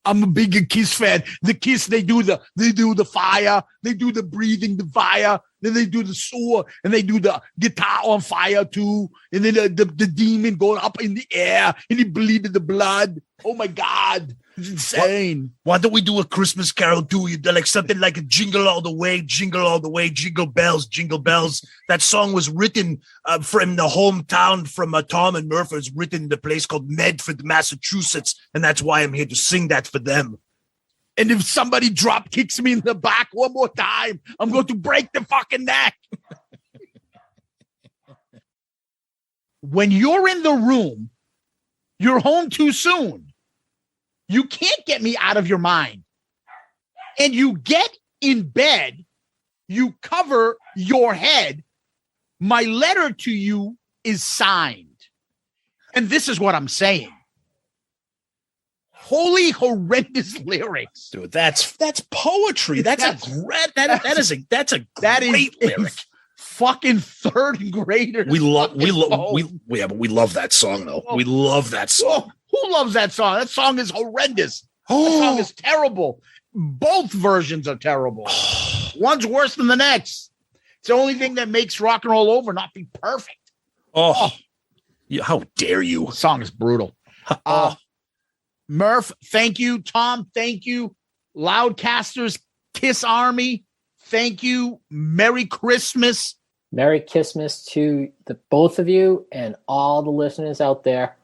I'm a big KISS fan. The KISS, they do the fire, they do the breathing, the fire, then they do the sewer, and they do the guitar on fire too, and then the demon going up in the air, and he bleeding the blood. Oh my God, it's insane. Why don't we do a Christmas Carol too? You like something like a Jingle All the Way, Jingle Bells, Jingle Bells. That song was written from the hometown from Tom and Murph. It was written in a place called Medford, Massachusetts, and that's why I'm here to sing that for them. And if somebody drop kicks me in the back one more time, I'm going to break the fucking neck. When you're in the room, you're home too soon. You can't get me out of your mind. And you get in bed, you cover your head. My letter to you is signed. And this is what I'm saying. Holy horrendous lyrics. Dude, that's poetry. That's a great lyric. Fucking third grader. We love that song though. We love that song. Who loves that song? That song is horrendous. That song is terrible. Both versions are terrible. One's worse than the next. It's the only thing that makes rock and roll over not be perfect. How dare you? The song is brutal. Murph, thank you. Tom, thank you. Loudcasters, KISS Army, thank you. Merry Christmas. Merry KISSmas to the both of you and all the listeners out there.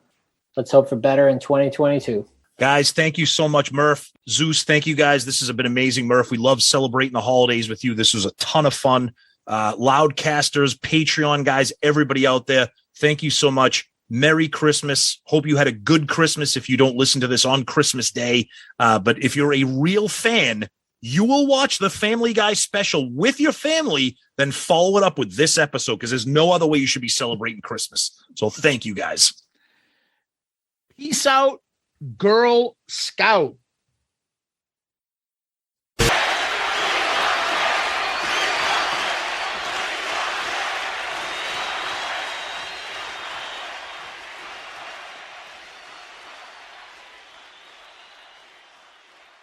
Let's hope for better in 2022. Guys, thank you so much, Murph. Zeus, thank you guys. This has been amazing, Murph. We love celebrating the holidays with you. This was a ton of fun. Loudcasters, Patreon guys, everybody out there, thank you so much. Merry Christmas. Hope you had a good Christmas if you don't listen to this on Christmas Day. But if you're a real fan, you will watch the Family Guy special with your family, then follow it up with this episode because there's no other way you should be celebrating Christmas. So thank you guys. Peace out, Girl Scout.